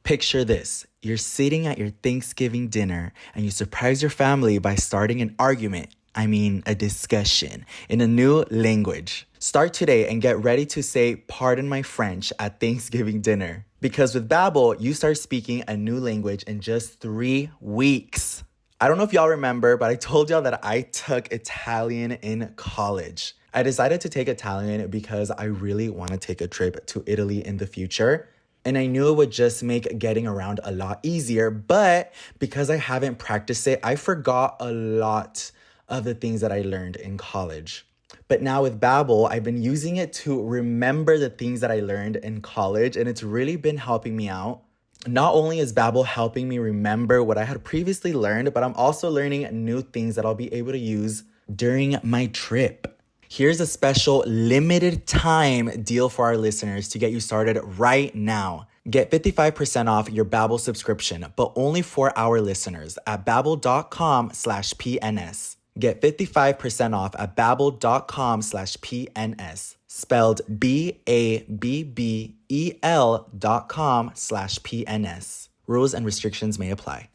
Picture this. You're sitting at your Thanksgiving dinner and you surprise your family by starting an argument. A discussion in a new language. Start today and get ready to say, "Pardon my French," at Thanksgiving dinner. Because with Babbel, you start speaking a new language in just 3 weeks. I don't know if y'all remember, but I told y'all that I took Italian in college. I decided to take Italian because I really want to take a trip to Italy in the future. And I knew it would just make getting around a lot easier. But because I haven't practiced it, I forgot a lot of the things that I learned in college. But now with Babbel, I've been using it to remember the things that I learned in college, and it's really been helping me out. Not only is Babbel helping me remember what I had previously learned, but I'm also learning new things that I'll be able to use during my trip. Here's a special limited time deal for our listeners to get you started right now. Get 55% off your Babbel subscription, but only for our listeners at babbel.com/PNS. Get 55% off at babbel.com/PNS. Spelled BABBEL.com/PNS. Rules and restrictions may apply.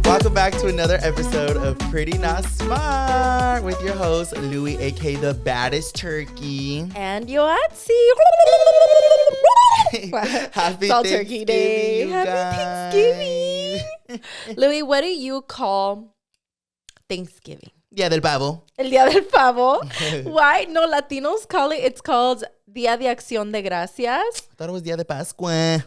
Welcome back to another episode of Pretty Not Smart with your host, Louie, aka the baddest turkey. And Yoatzi. Happy Turkey Day. Happy Thanksgiving. Louie, what do you call Thanksgiving? Día del Pavo. El Día del Pavo. Why? No, Latinos call it, it's called Día de Acción de Gracias. I thought it was Día de Pascua.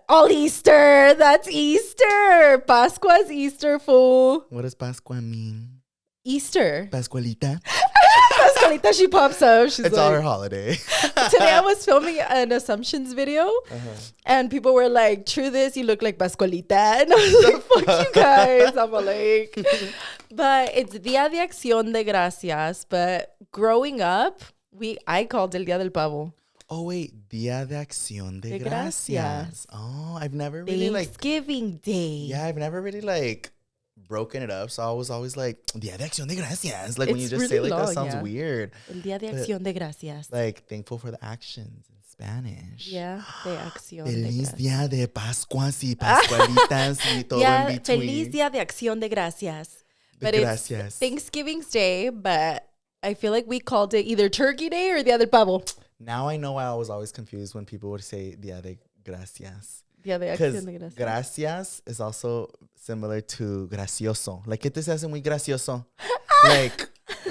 All Easter. That's Easter. Pascua's Easter, fool. What does Pascua mean? Easter. Pascualita. Pascualita, she pops up. She's It's like, all her holiday. Today I was filming an Assumptions video, and people were like, "True this, you look like Pascualita." And I was like, "Fuck you guys." I'm like, but it's Día de Acción de Gracias. But growing up, I called el Día del Pavo. Oh, wait. Día de Acción de Gracias. Oh, I've never really Thanksgiving Day. Yeah, I've never really broken it up. So I was always like, Día de Acción de Gracias. Like, when you just really say like long, that sounds yeah. weird. El Día de Acción de Gracias. Like, thankful for the actions in Spanish. Yeah, de Acción Feliz de Gracias. Día de Pascuas y Pascualitas y todo en between. Feliz Día de Acción de Gracias. But Gracias. It's Thanksgiving's Day, but I feel like we called it either Turkey Day or Día del Pavo. Now I know why I was always confused when people would say Día de Gracias. Día de Acción de Gracias. Gracias is also similar to gracioso. Like, ¿qué te se hace muy gracioso?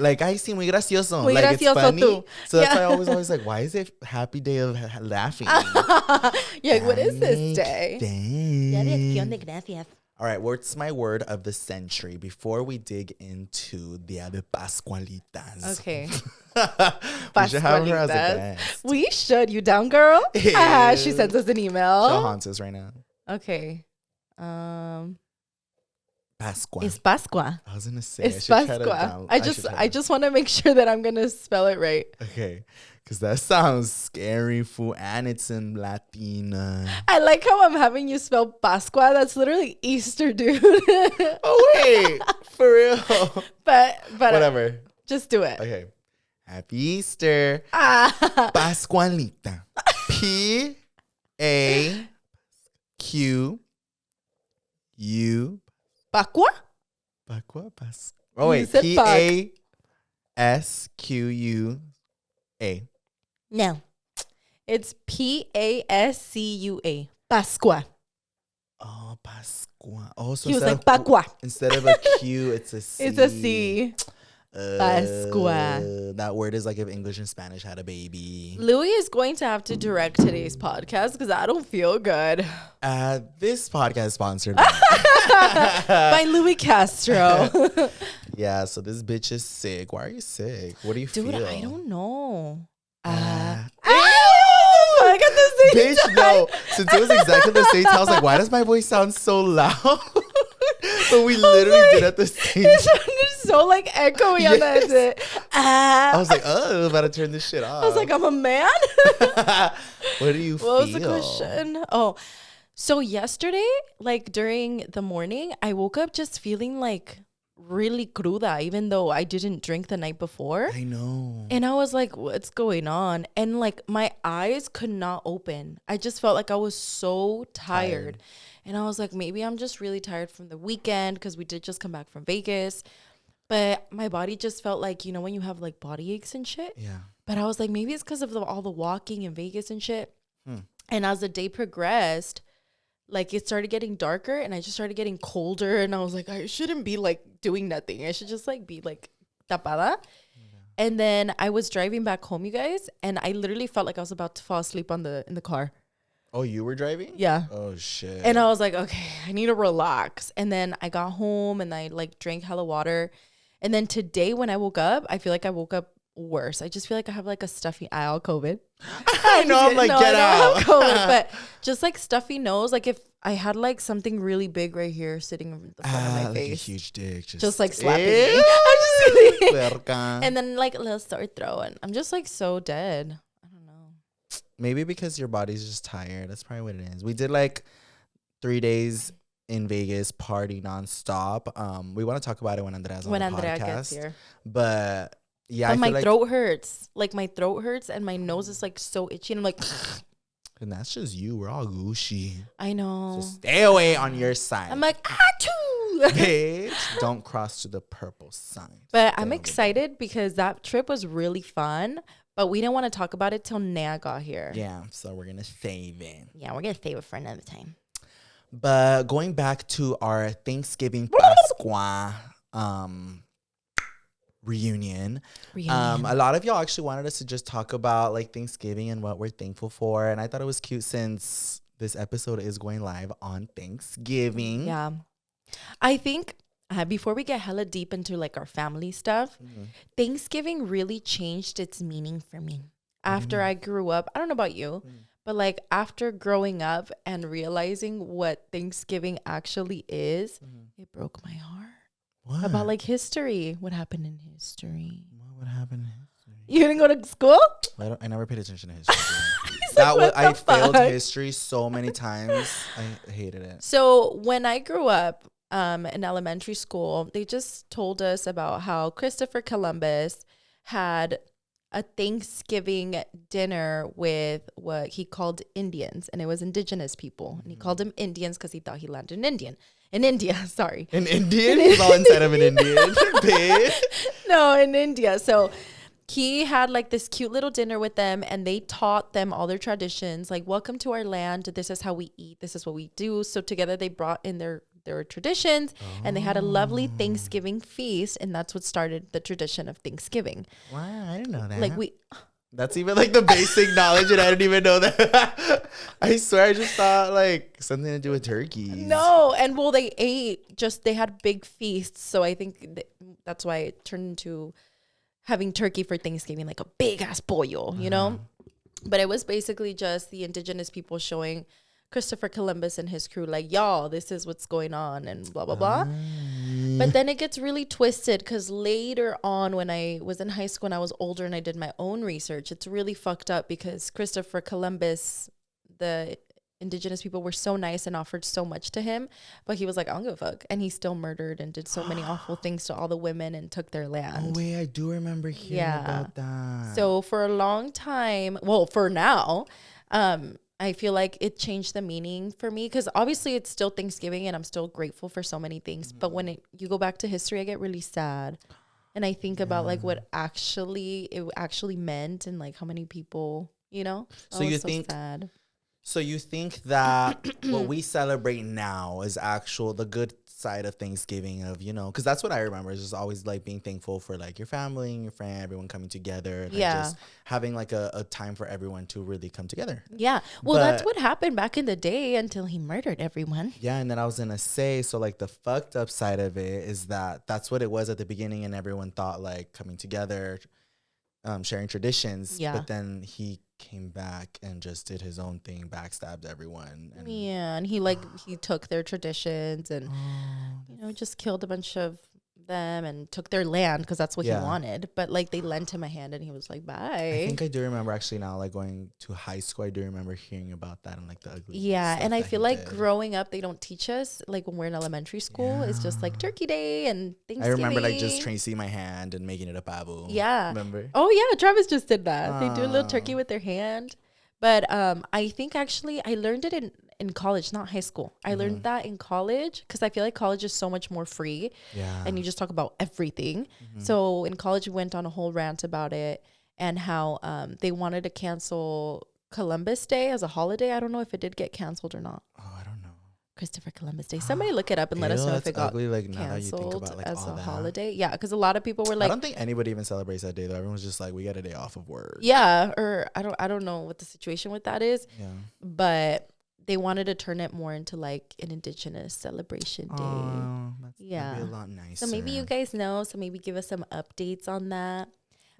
like, I see muy gracioso. Muy like, gracioso it's funny. too. So that's why I was always like, why is it happy day of laughing? You're like, what is this day? Día Día de Acción de Gracias. All right, what's my word of the century before we dig into Día de Pascualitas? Okay. We should have her as a guest. We should. You down, girl? She sends us an email. She'll haunt us right now. Okay. Pascua. It's Pascua. I was gonna say It's Pascua. I just want to make sure that I'm gonna spell it right. Okay, because that sounds scary, fool, and it's in Latina. I like how I'm having you spell Pascua. That's literally Easter, dude. Oh wait, for real. But Whatever. Just do it. Okay. Happy Easter. Pascualita. P-A-Q-U. Pascua? Pascua? Oh wait, P-A-S-Q-U-A. No. It's Pascua. Pascua. Oh, Pascua. Oh, so He was like, Pascua. Instead of a Q, it's a C. It's a C. Pascua. That word is like if English and Spanish had a baby. Louie is going to have to direct today's podcast because I don't feel good. This podcast is sponsored by Louie Castro. Yeah, so this bitch is sick. Why are you sick? What do you feel? Dude, I don't know. I got the same bitch, time. no. Since it was exactly the same time, I was like, why does my voice sound so loud? But we literally did at the same time. It sounded so echoey on that shit. I was like, oh, I'm about to turn this shit off. I was like, I'm a man. What do you feel? What was the question? Oh, so yesterday, during the morning, I woke up just feeling really cruda, even though I didn't drink the night before. I know. And I was like, what's going on? And like my eyes could not open. I just felt like I was so tired. And I was like, maybe I'm just really tired from the weekend because we did just come back from Vegas. But my body just felt like, you know, when you have like body aches and shit. Yeah. But I was like, maybe it's because of all the walking in Vegas and shit. And as the day progressed, like it started getting darker and I just started getting colder. And I was like, I shouldn't be like doing nothing. I should just like be like tapada. And then I was driving back home, you guys, and I literally felt like I was about to fall asleep in the car. Oh, you were driving? Yeah. Oh, shit. And I was like, okay, I need to relax. And then I got home and I like drank hella water. And then today when I woke up, I feel like I woke up worse. I just feel like I have like a stuffy eye, all COVID. I know, I'm like, no, get out. I COVID, but just like stuffy nose. Like if I had like something really big right here sitting in the front of my like face. a huge dick. Just like slapping me. I'm just kidding. Puerca. And then like a little sore throat. And I'm just like so dead. I don't know. Maybe because your body's just tired. That's probably what it is. We did like 3 days in Vegas, party nonstop. We want to talk about it when Andrea's on the Andrea podcast. gets here. But yeah, but I my feel like, throat hurts. Like my throat hurts and my nose is like so itchy. And I'm like, and that's just you. We're all Gucci. I know. So stay away on your side. I'm like, achoo. Bitch, don't cross to the purple side. But Stay I'm over excited because that trip was really fun. But we didn't want to talk about it till Naya got here. there. Yeah, so we're going to save it. Yeah, we're going to save it for another time. But going back to our Thanksgiving Pascua reunion. A lot of y'all actually wanted us to just talk about like Thanksgiving and what we're thankful for. And I thought it was cute since this episode is going live on Thanksgiving. Yeah. I think before we get hella deep into like our family stuff, Thanksgiving really changed its meaning for me. After I grew up, I don't know about you, but like after growing up and realizing what Thanksgiving actually is, it broke my heart. What? About like history. What happened in history? What would happen in history? You didn't go to school? I never paid attention to history. Like, I failed history so many times. I hated it. So when I grew up in elementary school, they just told us about how Christopher Columbus had a Thanksgiving dinner with what he called Indians, and it was indigenous people. And he called them Indians because he thought he landed in India, sorry. An Indian? He's all inside of an Indian. Bitch. No, in India. So he had like this cute little dinner with them and they taught them all their traditions. Like, welcome to our land. This is how we eat. This is what we do. So together they brought in their traditions and they had a lovely Thanksgiving feast. And that's what started the tradition of Thanksgiving. Wow, I didn't know that. Like That's even like the basic knowledge, and I didn't even know that. I swear, I just thought like something to do with turkeys. No, and well, they had big feasts, so I think that's why it turned into having turkey for Thanksgiving, like a big ass pollo, you know. But it was basically just the indigenous people showing Christopher Columbus and his crew, like, y'all, this is what's going on, and blah blah blah. But then it gets really twisted because later on, when I was in high school and I was older and I did my own research, it's really fucked up because Christopher Columbus, the indigenous people were so nice and offered so much to him, but he was like, I don't give a fuck. And he still murdered and did so many awful things to all the women and took their land. Oh, wait, I do remember hearing about that. So for a long time, well, for now, I feel like it changed the meaning for me because obviously it's still Thanksgiving and I'm still grateful for so many things. But when you go back to history, I get really sad. And I think about like what it actually meant and like how many people, you know? So you think sad. So you think that what we celebrate now is the good side of Thanksgiving of, you know, because that's what I remember is just always like being thankful for like your family and your friend, everyone coming together. Like just having like a time for everyone to really come together. Yeah. Well, that's what happened back in the day until he murdered everyone. Yeah. And then I was going to say, so like the fucked up side of it is that that's what it was at the beginning and everyone thought like coming together, sharing traditions. Yeah. But then he came back and just did his own thing, backstabbed everyone. And he took their traditions and, you know, just killed a bunch of them and took their land because that's what Yeah. he wanted. But like they lent him a hand and he was like, bye. I think I do remember actually now, like going to high school, I do remember hearing about that and like the ugly. Yeah, stuff and I that feel he like did. growing up, they don't teach us like when we're in elementary school. It's just like Turkey Day and I Thanksgiving. remember like just tracing my hand and making it a babu. Yeah. Remember? Oh yeah, Travis just did that. They do a little Ah. turkey with their hand. But I think actually I learned it in college, not high school. I learned that in college because I feel like college is so much more free. Yeah. And you just talk about everything. So in college, we went on a whole rant about it and how they wanted to cancel Columbus Day as a holiday. I don't know if it did get canceled or not. Oh, I don't know. Christopher Columbus Day. Somebody look it up and let us Ew, know if that's it got ugly, like, now that you think canceled about, like, as all a that. holiday. Yeah, because a lot of people were like, I don't think anybody even celebrates that day though. Everyone's just like, we got a day off of work. yeah, or I don't know what the situation with that is, Yeah. but they wanted to turn it more into like an indigenous celebration day. Oh, that'd Yeah. be a lot nicer. So maybe you guys know. So maybe give us some updates on that.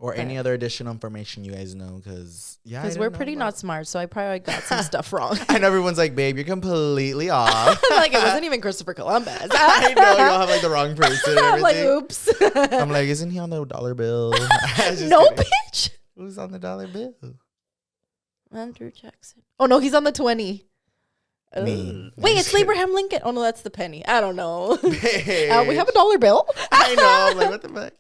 or any other additional information you guys know, because Because we're pretty not smart, so I probably got some stuff wrong. I know everyone's like, babe, you're completely off. Like it wasn't even Christopher Columbus. I know you all have like the wrong person and I'm like, everything. oops. I'm like, isn't he on the dollar bill? Just No, kidding. bitch. Who's on the dollar bill? Andrew Jackson. Oh no, he's on the 20. Me. Wait, it's Abraham Lincoln. Oh no, that's the penny. I don't know. We Bitch. have a dollar bill. I know. I'm like, what the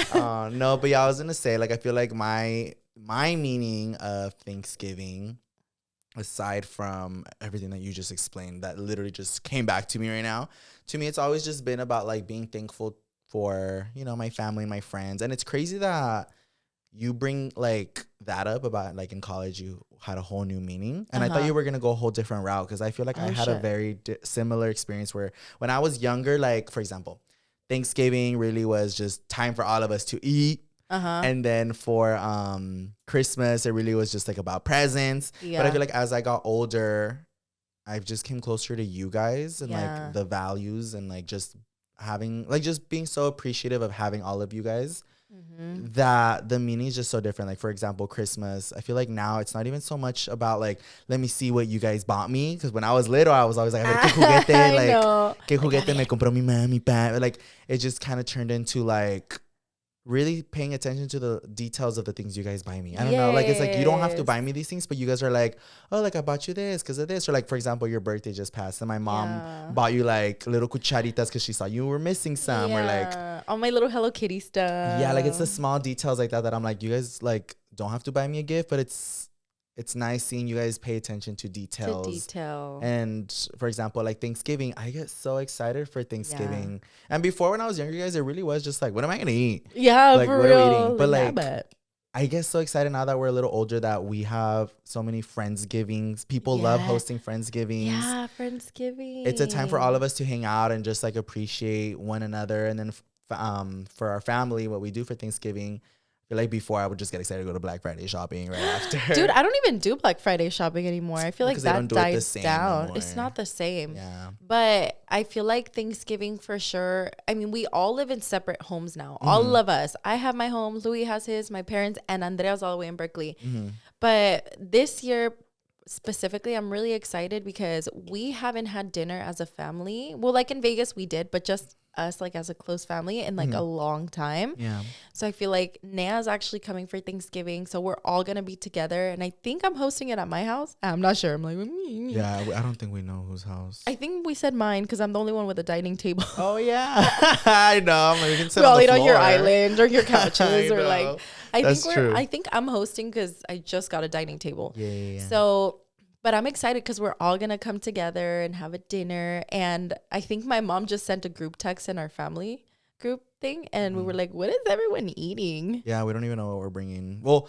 fuck? No, but yeah, I was gonna say, like, I feel like my meaning of Thanksgiving, aside from everything that you just explained, that literally just came back to me right now. To me, it's always just been about like being thankful for, you know, my family and my friends. And it's crazy that you bring like that up about like in college you had a whole new meaning, and I thought you were gonna go a whole different route, because I feel like I had a very similar experience where when I was younger, like for example, Thanksgiving really was just time for all of us to eat. And then for Christmas, it really was just like about presents. But I feel like as I got older, I just came closer to you guys and like the values and like just having like just being so appreciative of having all of you guys. That the meaning is just so different. Like for example, Christmas, I feel like now it's not even so much about like, let me see what you guys bought me, because when I was little I was always like, ¿qué juguete? Like, ¿qué juguete me compró mi mami, pa? Like it just kind of turned into like really paying attention to the details of the things you guys buy me. I don't know, like it's like you don't have to buy me these things, but you guys are like, oh, like I bought you this because of this. Or like for example, your birthday just passed and my mom bought you like little cucharitas because she saw you were missing some. Or like all my little Hello Kitty stuff. Yeah, like it's the small details like that I'm like, you guys like don't have to buy me a gift, but it's nice seeing you guys pay attention to details. And for example, like Thanksgiving, I get so excited for Thanksgiving. And before, when I was younger, guys, it really was just like, what am I gonna eat? Yeah, like, for what real. are we eating? But like, I get so excited now that we're a little older that we have so many Friendsgivings. People love hosting Friendsgivings. Yeah, Friendsgiving. It's a time for all of us to hang out and just like appreciate one another. And then for our family, what we do for Thanksgiving, I feel like before I would just get excited to go to Black Friday shopping right after. Dude, I don't even do Black Friday shopping anymore. I feel like that died down. It's not the same. Yeah. But I feel like Thanksgiving for sure. I mean, we all live in separate homes now. All of us. I have my home. Louis has his. My parents and Andrea's all the way in Berkeley. But this year specifically, I'm really excited because we haven't had dinner as a family. Well, like in Vegas we did, but just us like as a close family in like a long time. Yeah. So I feel like Nea's actually coming for Thanksgiving, so we're all gonna be together, and I think I'm hosting it at my house. I'm not sure. I'm like, yeah, I don't think we know whose house. I think we said mine because I'm the only one with a dining table. Oh yeah. I know. I'm like, we can sit we all on the eat on your floor. island or your couches or like. That's true. I think I'm hosting because I just got a dining table. Yeah. So. But I'm excited because we're all going to come together and have a dinner. And I think my mom just sent a group text in our family group thing. And we were like, what is everyone eating? Yeah, we don't even know what we're bringing. Well,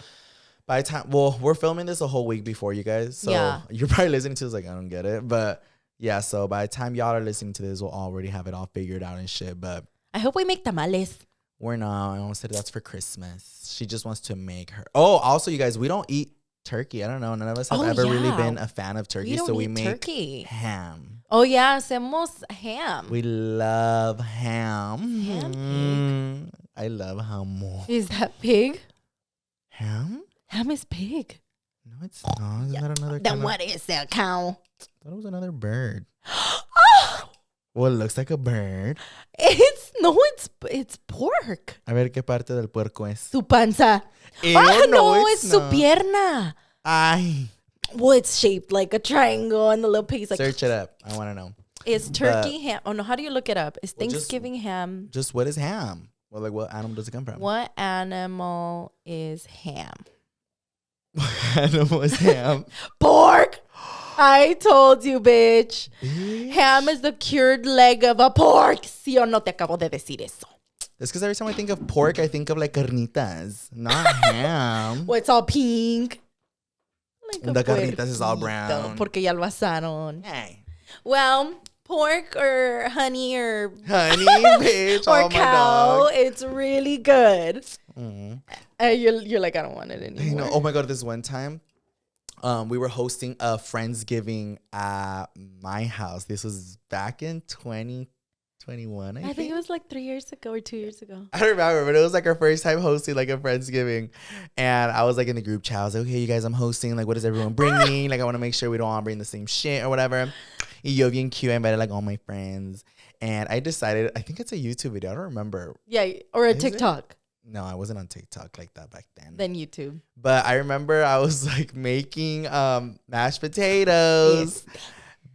by the time, we're filming this a whole week before you guys. So you're probably listening to this like, I don't get it. But yeah, so by the time y'all are listening to this, we'll already have it all figured out and shit. But I hope we make tamales. We're not. I almost said that's for Christmas. She just wants to make her. Oh, also, you guys, we don't eat turkey. I don't know. None of us have ever really been a fan of turkey, so we make turkey. Ham. Oh yeah, hacemos ham. We love ham. Ham I love ham. Is that pig? Ham? Ham is pig. No, it's not. Isn't that another? Then what is that, cow? I thought it was another bird. Well, it looks like a bird. It's it's pork. A ver qué parte del puerco es. Su panza. Ew, No, it's it's su not. pierna. Ay. Well, it's shaped like a triangle, and the little pig's like. Search it up. I want to know. Is turkey ham? Oh no, how do you look it up? Is Well, Thanksgiving ham? Just what is ham? Well, like what animal does it come from? What animal is ham? What animal is ham? Pork. I told you, bitch. Ham is the cured leg of a pork. ¿Sí o no te acabo de decir eso? It's because every time I think of pork, I think of like carnitas, not ham. Well, it's all pink. Like The carnitas is all puerquito, brown. Porque ya lo asaron. Hey. Well, pork or honey or Honey, bitch. or Oh my cow, dog. it's really good. Mm. You're like, I don't want it I anymore. know. Oh my God, this one time, we were hosting a Friendsgiving at my house. This was back in 2021, I I think think. it was like 3 years ago or 2 years ago. I don't remember, but it was like our first time hosting like a Friendsgiving. And I was like in the group chat. I was like, okay, you guys, I'm hosting. Like, what is everyone bringing? Like, I want to make sure we don't all bring the same shit or whatever. Y yo bien cute. I invited like all my friends. And I decided, I think it's a YouTube video. I don't remember. Yeah, or a Is it? TikTok. No, I wasn't on TikTok like that back then. Then YouTube. But I remember I was like making mashed potatoes.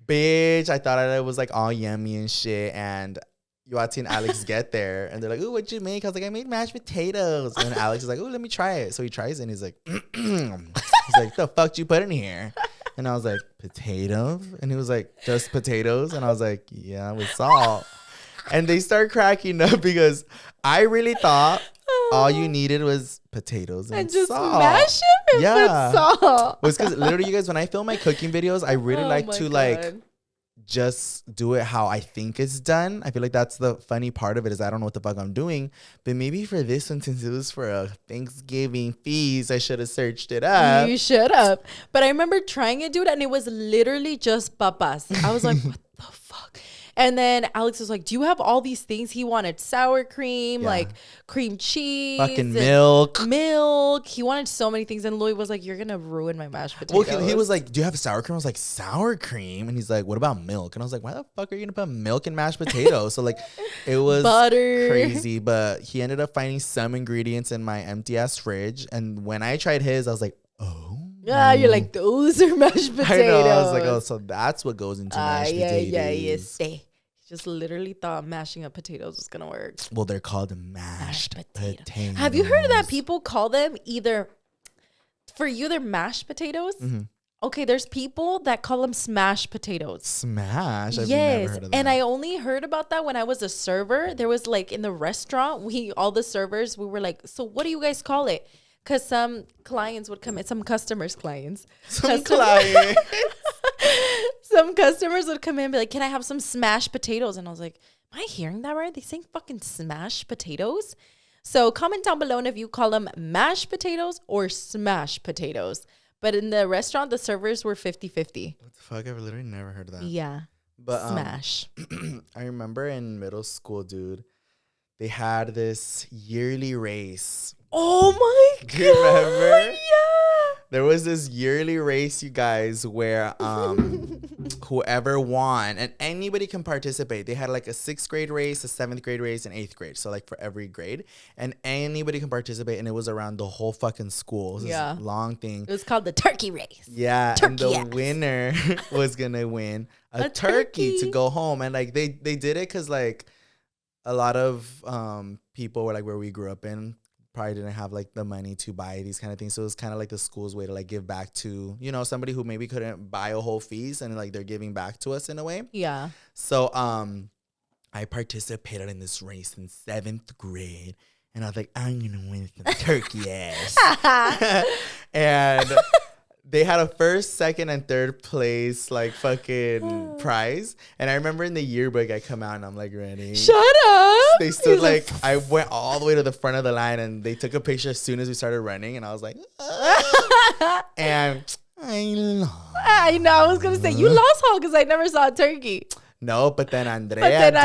Bitch, I thought it was like all yummy and shit. And Yoatzi and Alex get there and they're like, ooh, what'd you make? I was like, I made mashed potatoes. And then Alex is like, ooh, let me try it. So he tries it and he's like, he's like, the fuck you put in here? And I was like, potatoes? And he was like, just potatoes? And I was like, yeah, with salt. And they start cracking up because I really thought all you needed was potatoes and just salt. mash them and Yeah. put salt. Well, it's because literally, you guys, when I film my cooking videos, I really like to like just do it how I think it's done. I feel like that's the funny part of it is I don't know what the fuck I'm doing. But maybe for this one, since it was for a Thanksgiving feast, I should have searched it up. You should have. But I remember trying it, dude, and it was literally just papas. I was like, what the fuck? And then Alex was like, do you have all these things? He wanted sour cream, Yeah. like cream cheese. Fucking and milk. Milk. He wanted so many things. And Louie was like, you're going to ruin my mashed potatoes. Well, he was like, do you have sour cream? I was like, sour cream? And he's like, what about milk? And I was like, why the fuck are you going to put milk in mashed potatoes? So like, it was butter. crazy. But he ended up finding some ingredients in my empty ass fridge. And when I tried his, I was like, oh. Yeah, you're like, those are mashed potatoes. I know. I was like, oh, so that's what goes into mashed potatoes. Yeah. He just literally thought mashing up potatoes was going to work. Well, they're called mashed potatoes. Have you heard that people call them either, for you, they're mashed potatoes? Mm-hmm. Okay, there's people that call them smashed potatoes. Smash? I've Yes, never heard of that. and I only heard about that when I was a server. There was like in the restaurant, all the servers, we were like, so what do you guys call it? Because some clients would come in, some customers' clients. Some client. Some customers would come in and be like, can I have some smashed potatoes? And I was like, am I hearing that right? They saying fucking smashed potatoes? So comment down below if you call them mashed potatoes or smashed potatoes. But in the restaurant, the servers were 50-50. What the fuck? I've literally never heard of that. Yeah. But Smash. I remember in middle school, dude, they had this yearly race. Oh my God. Do you remember? Yeah. There was this yearly race, you guys, where whoever won, and anybody can participate. They had like a 6th grade race, a 7th grade race, and 8th grade. So like for every grade. And anybody can participate, and it was around the whole fucking school. It was this long thing. It was called the turkey race. Yeah, Turkey and the ass. winner was going to win a turkey to go home. And like they did it because like a lot of people were like where we grew up in probably didn't have like the money to buy these kind of things. So it was kind of like the school's way to like give back to, you know, somebody who maybe couldn't buy a whole feast and like they're giving back to us in a way. Yeah. So I participated in this race in 7th grade and I was like, I'm gonna win some turkey ass. And they had a 1st, 2nd, and 3rd place like fucking prize. And I remember in the yearbook I come out and I'm like ready. Shut up. They stood like, I went all the way to the front of the line and they took a picture as soon as we started running. And I was like, ah. And I lost. I know. I was going to say, you lost all because I never saw a turkey. No, but then Andrea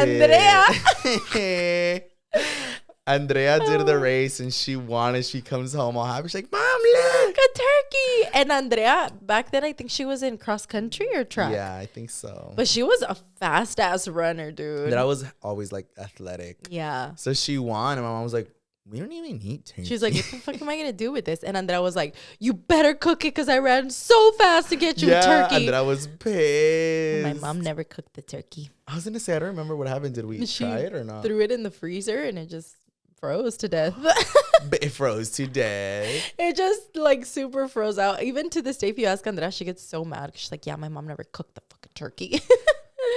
did. Andrea did the race and she won and she comes home all happy. She's like, Mom, look. A turkey. And Andrea, back then, I think she was in cross country or track. Yeah, I think so. But she was a fast ass runner, dude. But I was always like athletic. Yeah. So she won and my mom was like, we don't even need turkey. She's like, what the fuck am I going to do with this? And Andrea was like, you better cook it because I ran so fast to get you a turkey. And I was pissed. My mom never cooked the turkey. I was going to say, I don't remember what happened. Did we try it or not? Threw it in the freezer and it just froze to death. But it froze to death. It just like super froze out. Even to this day, if you ask Andrea, she gets so mad. She's like, yeah, my mom never cooked the fucking turkey.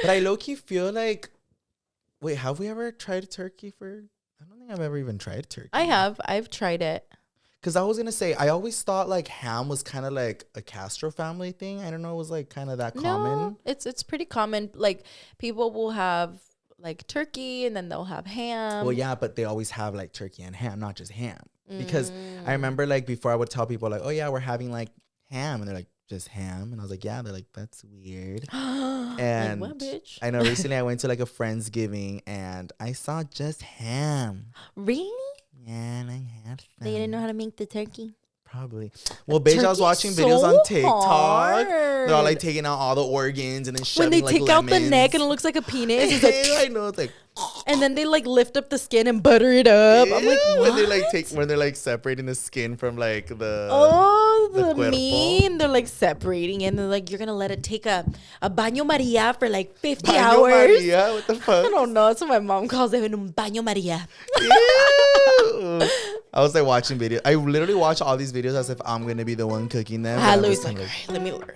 But I low-key feel like, wait, have we ever tried a turkey for... I don't think I've ever even tried turkey. I have. I've tried it. Because I was going to say, I always thought like ham was kind of like a Castro family thing. I don't know. It was like kind of that common. No, it's pretty common. Like people will have like turkey and then they'll have ham. Well, yeah, but they always have like turkey and ham, not just ham. Because I remember like before I would tell people like, oh yeah, we're having like ham. And they're like, just ham? And I was like, yeah. They're like, that's weird. And like, what, bitch? I know recently I went to like a Friendsgiving and I saw just ham. Really? Yeah, and I had some. They didn't know how to make the turkey. Probably. Well, bitch, I was watching videos on TikTok. Hard. They're all like taking out all the organs and then shoving when they like take out the lemons. neck and it looks like a penis. It's like, I know, it's like. And then they like lift up the skin and butter it up. I'm like, what? When they're like separating the skin from like the the cuerpo. meat, and they're like separating it, and they're like, you're gonna let it take a baño Maria for like 50 Baño hours. Maria? What the fuck? I don't know. That's what my mom calls it, un baño Maria. Ew. I was like watching videos. I literally watch all these videos as if I'm gonna be the one cooking them. Louie's like, all right, let me learn.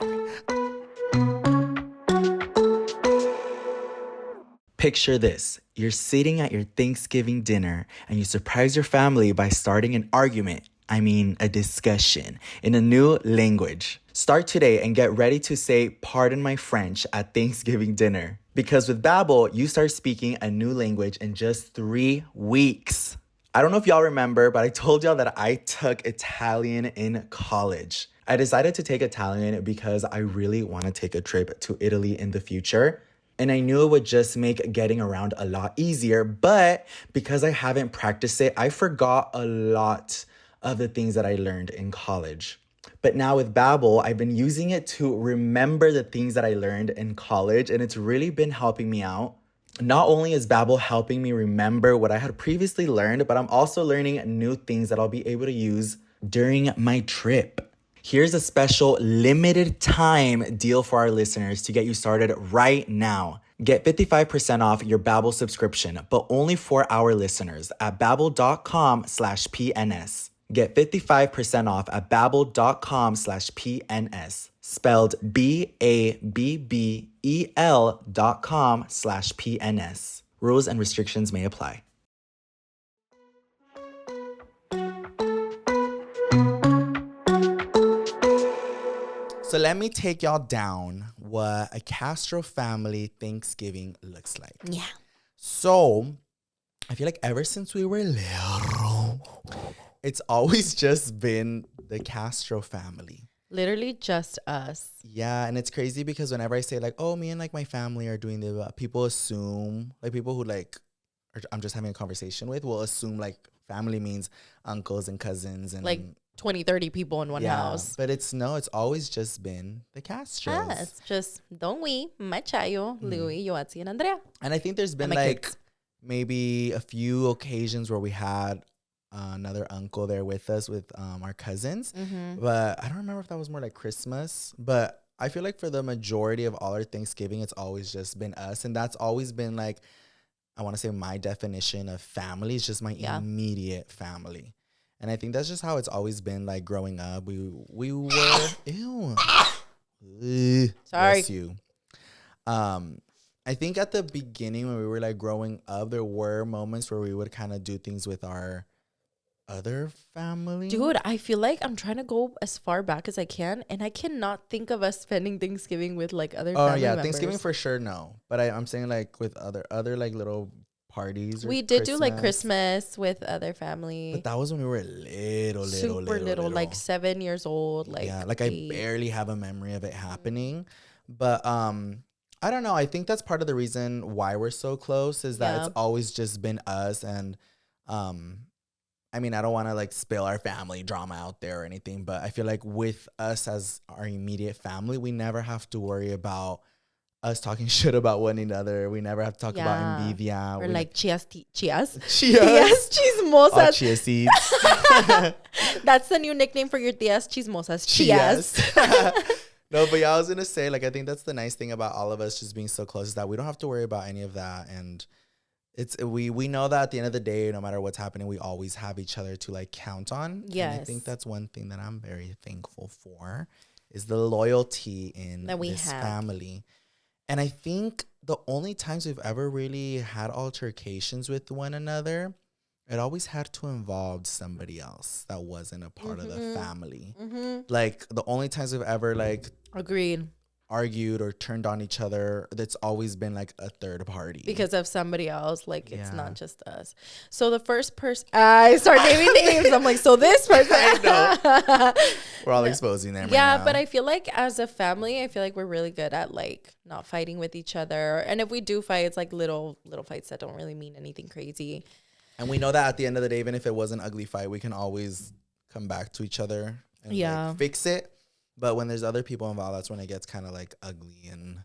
Picture this. You're sitting at your Thanksgiving dinner and you surprise your family by starting an argument. I mean, a discussion in a new language. Start today and get ready to say, pardon my French at Thanksgiving dinner. Because with Babbel, you start speaking a new language in just 3 weeks. I don't know if y'all remember, but I told y'all that I took Italian in college. I decided to take Italian because I really want to take a trip to Italy in the future. And I knew it would just make getting around a lot easier. But because I haven't practiced it, I forgot a lot of the things that I learned in college. But now with Babbel, I've been using it to remember the things that I learned in college. And it's really been helping me out. Not only is Babbel helping me remember what I had previously learned, but I'm also learning new things that I'll be able to use during my trip. Here's a special limited time deal for our listeners to get you started right now. Get 55% off your Babbel subscription, but only for our listeners at babbel.com/PNS. Get 55% off at babbel.com/PNS. Spelled BABBEL.com/PNS. Rules and restrictions may apply. So let me take y'all down what a Castro family Thanksgiving looks like. Yeah. So I feel like ever since we were little, it's always just been the Castro family. Literally just us. Yeah, and it's crazy because whenever I say like, oh, me and like my family are doing the, people assume, like people who like, I'm just having a conversation with will assume like family means uncles and cousins and like 20, 30 people in one house. But it's always just been the Castros. It's just Don we, Machayo, Louie, Yoatzi, and Andrea. And I think there's been like maybe a few occasions where we had another uncle there with us with our cousins. But I don't remember if that was more like Christmas. But I feel like for the majority of all our Thanksgiving, it's always just been us. And that's always been like, I want to say my definition of family is just my immediate family. And I think that's just how it's always been like growing up. We were ew. Sorry. Bless you. I think at the beginning when we were like growing up, there were moments where we would kind of do things with our other family. Dude, I feel like I'm trying to go as far back as I can, and I cannot think of us spending Thanksgiving with like other family members. Thanksgiving for sure, no. But I'm saying like with other like little parties. We did do like Christmas with other family. But that was when we were super little, like 7 years old. Like like I barely have a memory of it happening. But I don't know. I think that's part of the reason why we're so close is that it's always just been us. And I mean, I don't want to like spill our family drama out there or anything, but I feel like with us as our immediate family, we never have to worry about us talking shit about one another. We never have to talk about envidia. Or like chias. Chias Chismosas. Oh, chia seeds. That's the new nickname for your tias, chismosas. Chias. Chias. No, but yeah, I was going to say, like, I think that's the nice thing about all of us just being so close is that we don't have to worry about any of that. And we know that at the end of the day, no matter what's happening, we always have each other to like count on. Yes. And I think that's one thing that I'm very thankful for is the loyalty in this family. And I think the only times we've ever really had altercations with one another, it always had to involve somebody else that wasn't a part of the family. Like the only times we've ever like argued or turned on each other, that's always been like a third party because of somebody else. Like it's not just us. So the first person I start naming names, I'm like, so this person. I know. We're all exposing them. Yeah, right now. but I feel like as a family, I feel like we're really good at like not fighting with each other. And if we do fight, it's like little fights that don't really mean anything crazy. And we know that at the end of the day, even if it was an ugly fight, we can always come back to each other and like, fix it. But when there's other people involved, that's when it gets kind of like ugly and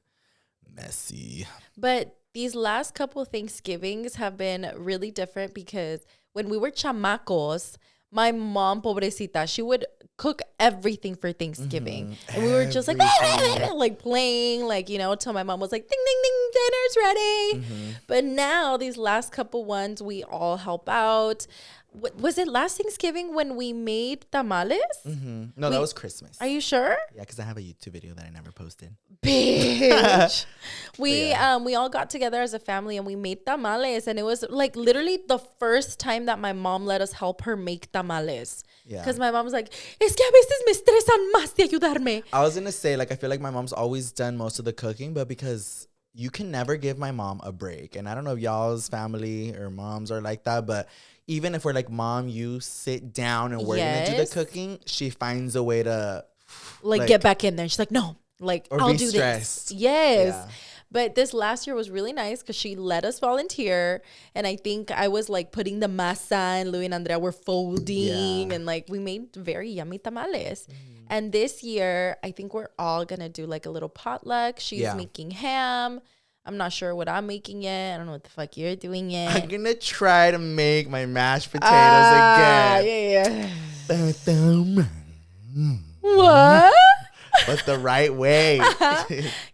messy. But these last couple Thanksgivings have been really different because when we were chamacos, my mom, pobrecita, she would cook everything for Thanksgiving. And we were just like, like playing, like, you know, till my mom was like, ding, ding, ding, dinner's ready. But now these last couple ones, we all help out. Was it last Thanksgiving when we made tamales? No, that was Christmas. Are you sure? Yeah, because I have a YouTube video that I never posted. Bitch. We all got together as a family and we made tamales, and it was like literally the first time that my mom let us help her make tamales. Yeah. Because my mom was like, es que a veces me estresan más de ayudarme. I was gonna say, like, I feel like my mom's always done most of the cooking, but because you can never give my mom a break. And I don't know if y'all's family or moms are like that, but even if we're like, Mom, you sit down and we're gonna do the cooking, she finds a way to like get back in there. She's like, no, like I'll do this. Yes. Yeah. But this last year was really nice because she let us volunteer. And I think I was like putting the masa and Louie and Andrea were folding and like we made very yummy tamales. And this year, I think we're all going to do like a little potluck. She's making ham. I'm not sure what I'm making yet. I don't know what the fuck you're doing yet. I'm going to try to make my mashed potatoes again. Yeah. What? But the right way.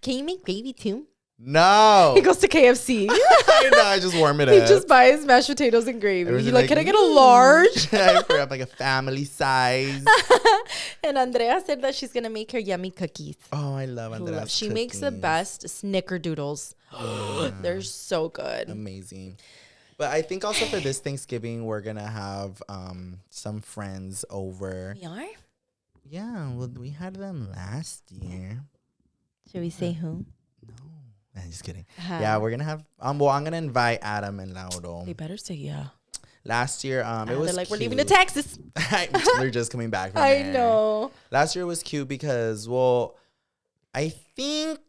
Can you make gravy too? No. He goes to KFC. I know, I just warm it up. He just buys mashed potatoes and gravy. He's like, can I get a large? I have like a family size. And Andrea said that she's going to make her yummy cookies. Oh, I love Andrea's She makes the best snickerdoodles. They're so good. Amazing. But I think also for this Thanksgiving, we're going to have some friends over. We are? Yeah, well, we had them last year. Should we say who? No. I'm just kidding. Yeah, we're going to have, I'm going to invite Adam and Lauro. They better say yeah. Last year, it was like, cute. we're leaving to Texas. They're just coming back from I there. know. Last year was cute because, well, I think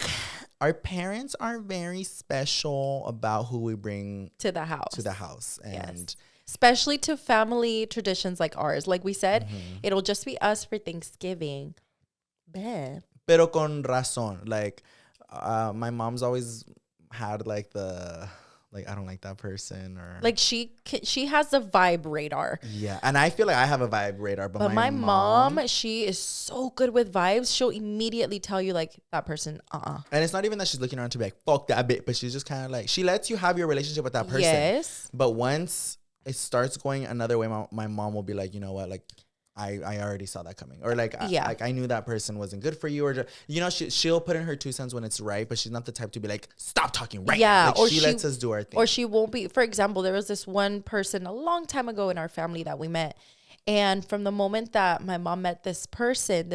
our parents are very special about who we bring to the house. And especially to family traditions like ours. Like we said, it'll just be us for Thanksgiving. Pero con razón. Like, my mom's always had like I don't like that person, or like she has a vibe radar. Yeah, and I feel like I have a vibe radar, but my mom, she is so good with vibes. She'll immediately tell you like that person. And it's not even that she's looking around to be like fuck that bit, but she's just kind of like she lets you have your relationship with that person. Yes. But once it starts going another way, my mom will be like, you know what, like. I already saw that coming, or like I knew that person wasn't good for you, or you know she'll put in her 2 cents when it's right, but she's not the type to be like stop talking right. Yeah, like, or she lets us do our thing, or she won't be. For example, there was this one person a long time ago in our family that we met, and from the moment that my mom met this person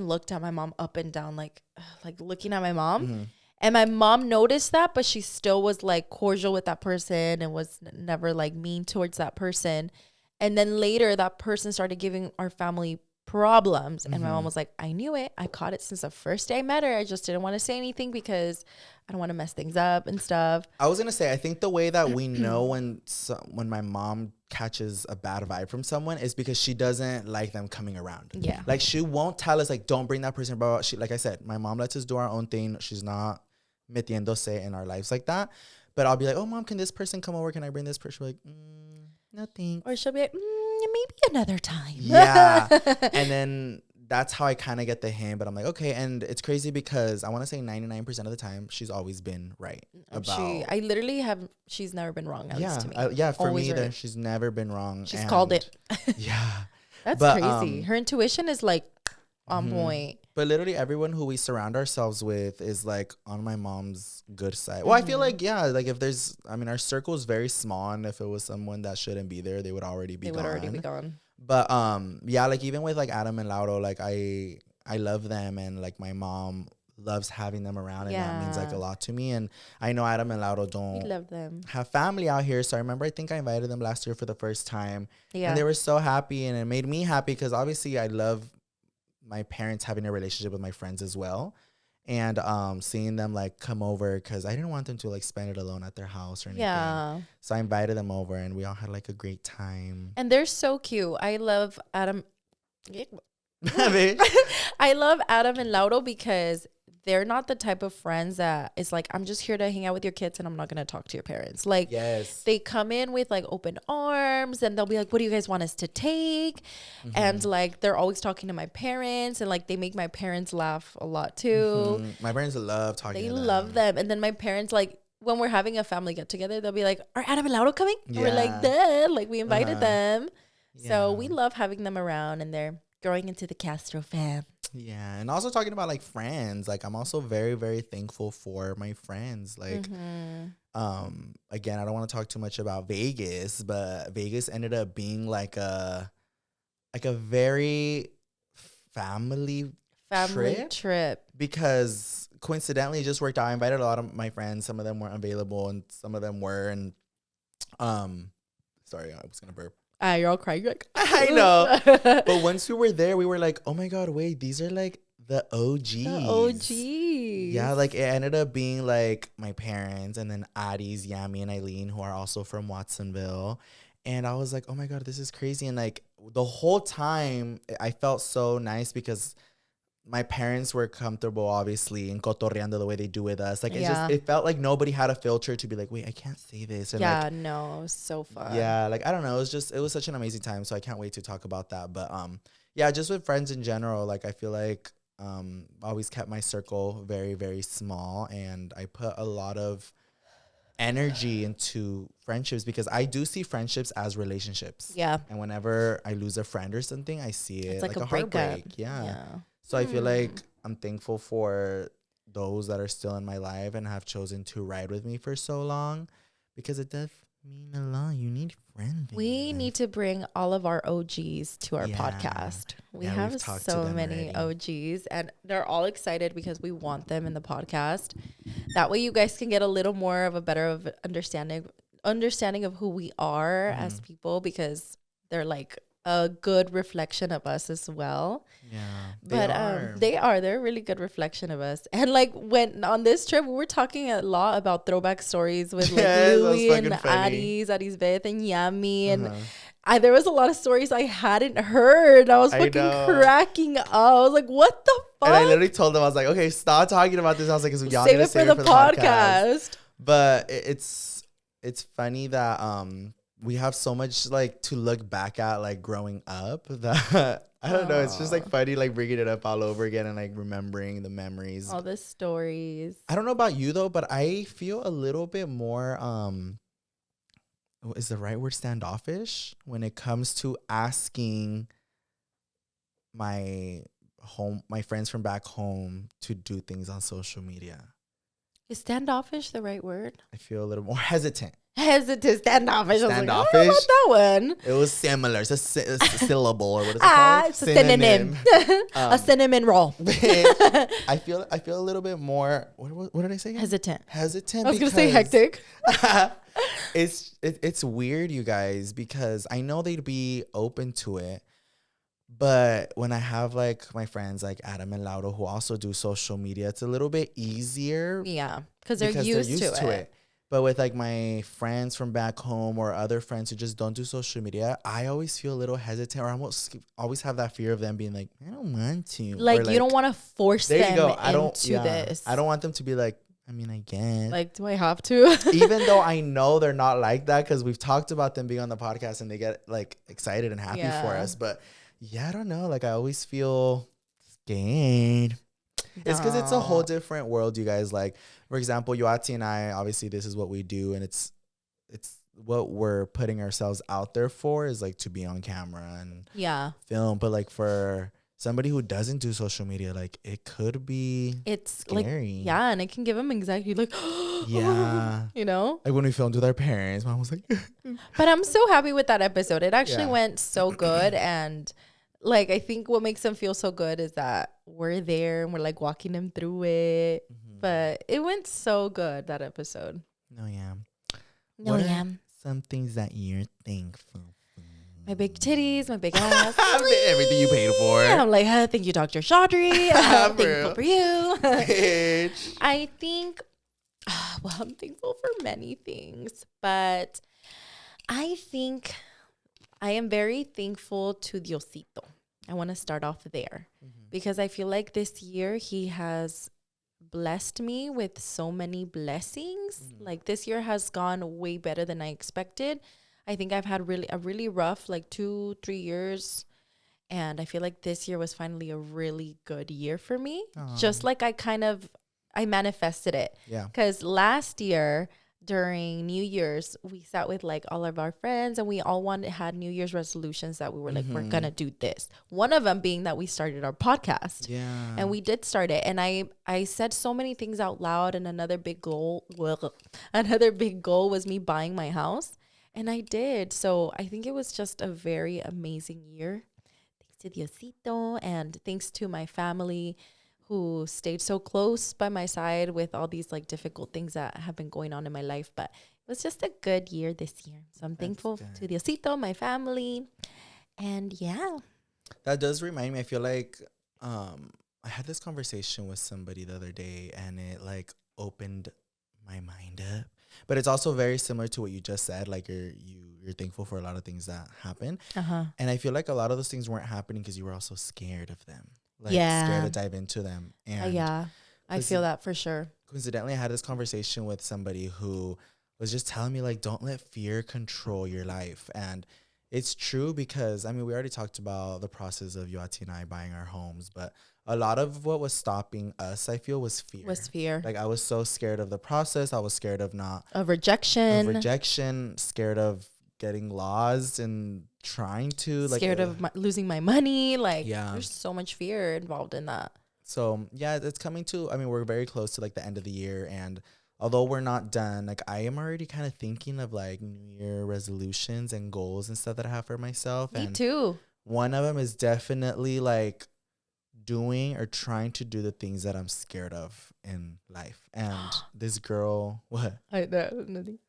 looked at my mom up and down, like looking at my mom. And my mom noticed that, but she still was like cordial with that person and was never like mean towards that person. And then later that person started giving our family problems. And my mom was like, I knew it. I caught it since the first day I met her. I just didn't want to say anything because I don't want to mess things up and stuff. I was gonna say, I think the way that we know when my mom catches a bad vibe from someone is because she doesn't like them coming around. Yeah. Like, she won't tell us, like, don't bring that person. But she, like I said, my mom lets us do our own thing. She's not metiéndose in our lives like that. But I'll be like, oh, Mom, can this person come over? Can I bring this person? She'll be like, no thanks. Or she'll be like, maybe another time. Yeah. And then that's how I kind of get the hint. But I'm like, okay. And it's crazy because I want to say 99% of the time, she's always been right. I literally have, she's never been wrong, at least to me. Yeah, for Always me, right. she's never been wrong. She's called it. Yeah. That's crazy. Her intuition is like on point. But literally everyone who we surround ourselves with is like on my mom's good side. Well, I feel like, yeah, like if there's, I mean, our circle is very small, and if it was someone that shouldn't be there, they would already be gone. But yeah, like even with like Adam and Lauro, like I love them, and like my mom loves having them around, and that means like a lot to me. And I know Adam and Lauro don't love them. have family out here, so I remember I think I invited them last year for the first time, and they were so happy, and it made me happy because obviously I love my parents having a relationship with my friends as well, and seeing them like come over, because I didn't want them to like spend it alone at their house or anything. So I invited them over, and we all had like a great time. And they're so cute. I love Adam. I love Adam and Lauro because they're not the type of friends that is like, I'm just here to hang out with your kids and I'm not going to talk to your parents. Like, they come in with like open arms, and they'll be like, what do you guys want us to take? And like, they're always talking to my parents, and like, they make my parents laugh a lot too. My parents love talking to them. They love them. And then my parents, like, when we're having a family get together, they'll be like, are Adam and Lauro coming? And we're like, duh. Like, we invited them. So we love having them around, and they're growing into the Castro fam. Yeah, and also talking about like friends, like I'm also very, very thankful for my friends. Like, again, I don't want to talk too much about Vegas, but Vegas ended up being like a very family trip because coincidentally it just worked out. I invited a lot of my friends. Some of them weren't available, and some of them were. And sorry, I was gonna burp. You're all crying. You're like, I know. But once we were there, we were like, oh my God, wait, these are like the OGs. The OGs. Yeah, like it ended up being like my parents, and then Addie's, Yami, and Eileen, who are also from Watsonville. And I was like, oh my God, this is crazy. And like the whole time I felt so nice because my parents were comfortable, obviously, and cotorreando the way they do with us. Like, it felt like nobody had a filter to be like, wait, I can't say this. And like, no, it was so fun. Yeah, like, I don't know. It was such an amazing time. So I can't wait to talk about that. But yeah, just with friends in general, like, I feel like I always kept my circle very, very small. And I put a lot of energy into friendships because I do see friendships as relationships. Yeah. And whenever I lose a friend or something, I see it like a heartbreak. Yeah. So I feel like I'm thankful for those that are still in my life and have chosen to ride with me for so long, because it does mean a lot. You need friends. We need to bring all of our OGs to our podcast. We have so many OGs, and they're all excited because we want them in the podcast. That way you guys can get a little more of a better understanding of who we are as people, because they're like a good reflection of us as well. Yeah, they're a really good reflection of us. And like, when on this trip we were talking a lot about throwback stories with like Louie and Addie's Beth and Yami, and there was a lot of stories I hadn't heard. I was fucking cracking up. I was like, what the fuck? And I literally told them, I was like, okay, stop talking about this. I was like, y'all save it for the podcast. But it's funny that we have so much like to look back at, like growing up, that I don't know. It's just like funny, like bringing it up all over again and like remembering the memories, all the stories. I don't know about you though, but I feel a little bit more, is the right word standoffish when it comes to asking my friends from back home to do things on social media. Is standoffish the right word? I feel a little more hesitant. Standoffish. I was like, I don't know about that one. It was similar. It's a syllable, or what is it called? It's a synonym. A cinnamon roll. I feel a little bit more. What did I say again? Hesitant. I was gonna say hectic. It's weird, you guys, because I know they'd be open to it, But when I have like my friends like Adam and Lauro who also do social media, it's a little bit easier. Yeah, because they're used to it. But with like my friends from back home or other friends who just don't do social media, I always feel a little hesitant, or I always have that fear of them being like, I don't want to. Like, you don't want to force them into this. I don't want them to be like, I mean, I guess. Like, do I have to? Even though I know they're not like that, because we've talked about them being on the podcast and they get like excited and happy for us. But yeah, I don't know. Like, I always feel scared. It's because it's a whole different world, you guys. Like, for example, Yoatzi and I, obviously this is what we do, and it's what we're putting ourselves out there for, is like to be on camera and film. But like for somebody who doesn't do social media, like it could be scary. Like, and it can give them anxiety, like you know, like when we filmed with our parents, mom was like but I'm so happy with that episode. It actually went so good. And like, I think what makes them feel so good is that we're there and we're like walking them through it. But it went so good, that episode. What are some things that you're thankful for? My big titties, my big ass. Everything you paid for. I'm like, thank you, Dr. Chaudhry. I'm thankful for you. Bitch. I think, well, I'm thankful for many things. But I think I am very thankful to Diosito. I want to start off there. Because I feel like this year he has blessed me with so many blessings. Like, this year has gone way better than I expected. I think I've had a really rough like 2-3 years, and I feel like this year was finally a really good year for me. Just like I manifested it. Because last year during New Year's, we sat with like all of our friends, and we all had New Year's resolutions that we were like, we're gonna do this. One of them being that we started our podcast. And we did start it, and I said so many things out loud. And another big goal was me buying my house, and I did. So I think it was just a very amazing year, thanks to Diosito, and thanks to my family who stayed so close by my side with all these like difficult things that have been going on in my life. But it was just a good year this year. So I'm thankful to Diosito, my family. And that does remind me. I feel like I had this conversation with somebody the other day, and it like opened my mind up. But it's also very similar to what you just said. Like you're thankful for a lot of things that happen. And I feel like a lot of those things weren't happening because you were also scared of them. Like scared to dive into them. And I feel that for sure. Coincidentally, I had this conversation with somebody who was just telling me, like, don't let fear control your life. And it's true, because I mean, we already talked about the process of Yoatzi and I buying our homes, but a lot of what was stopping us, I feel, was fear. Like, I was so scared of the process. I was scared of rejection, scared of getting lost and trying to scared of losing my money. Like, there's so much fear involved in that. So it's coming to, I mean, we're very close to like the end of the year, and although we're not done, like I am already kind of thinking of like New Year resolutions and goals and stuff that I have for myself. Me too. One of them is definitely like doing or trying to do the things that I'm scared of in life. And this girl, what? I know, nothing.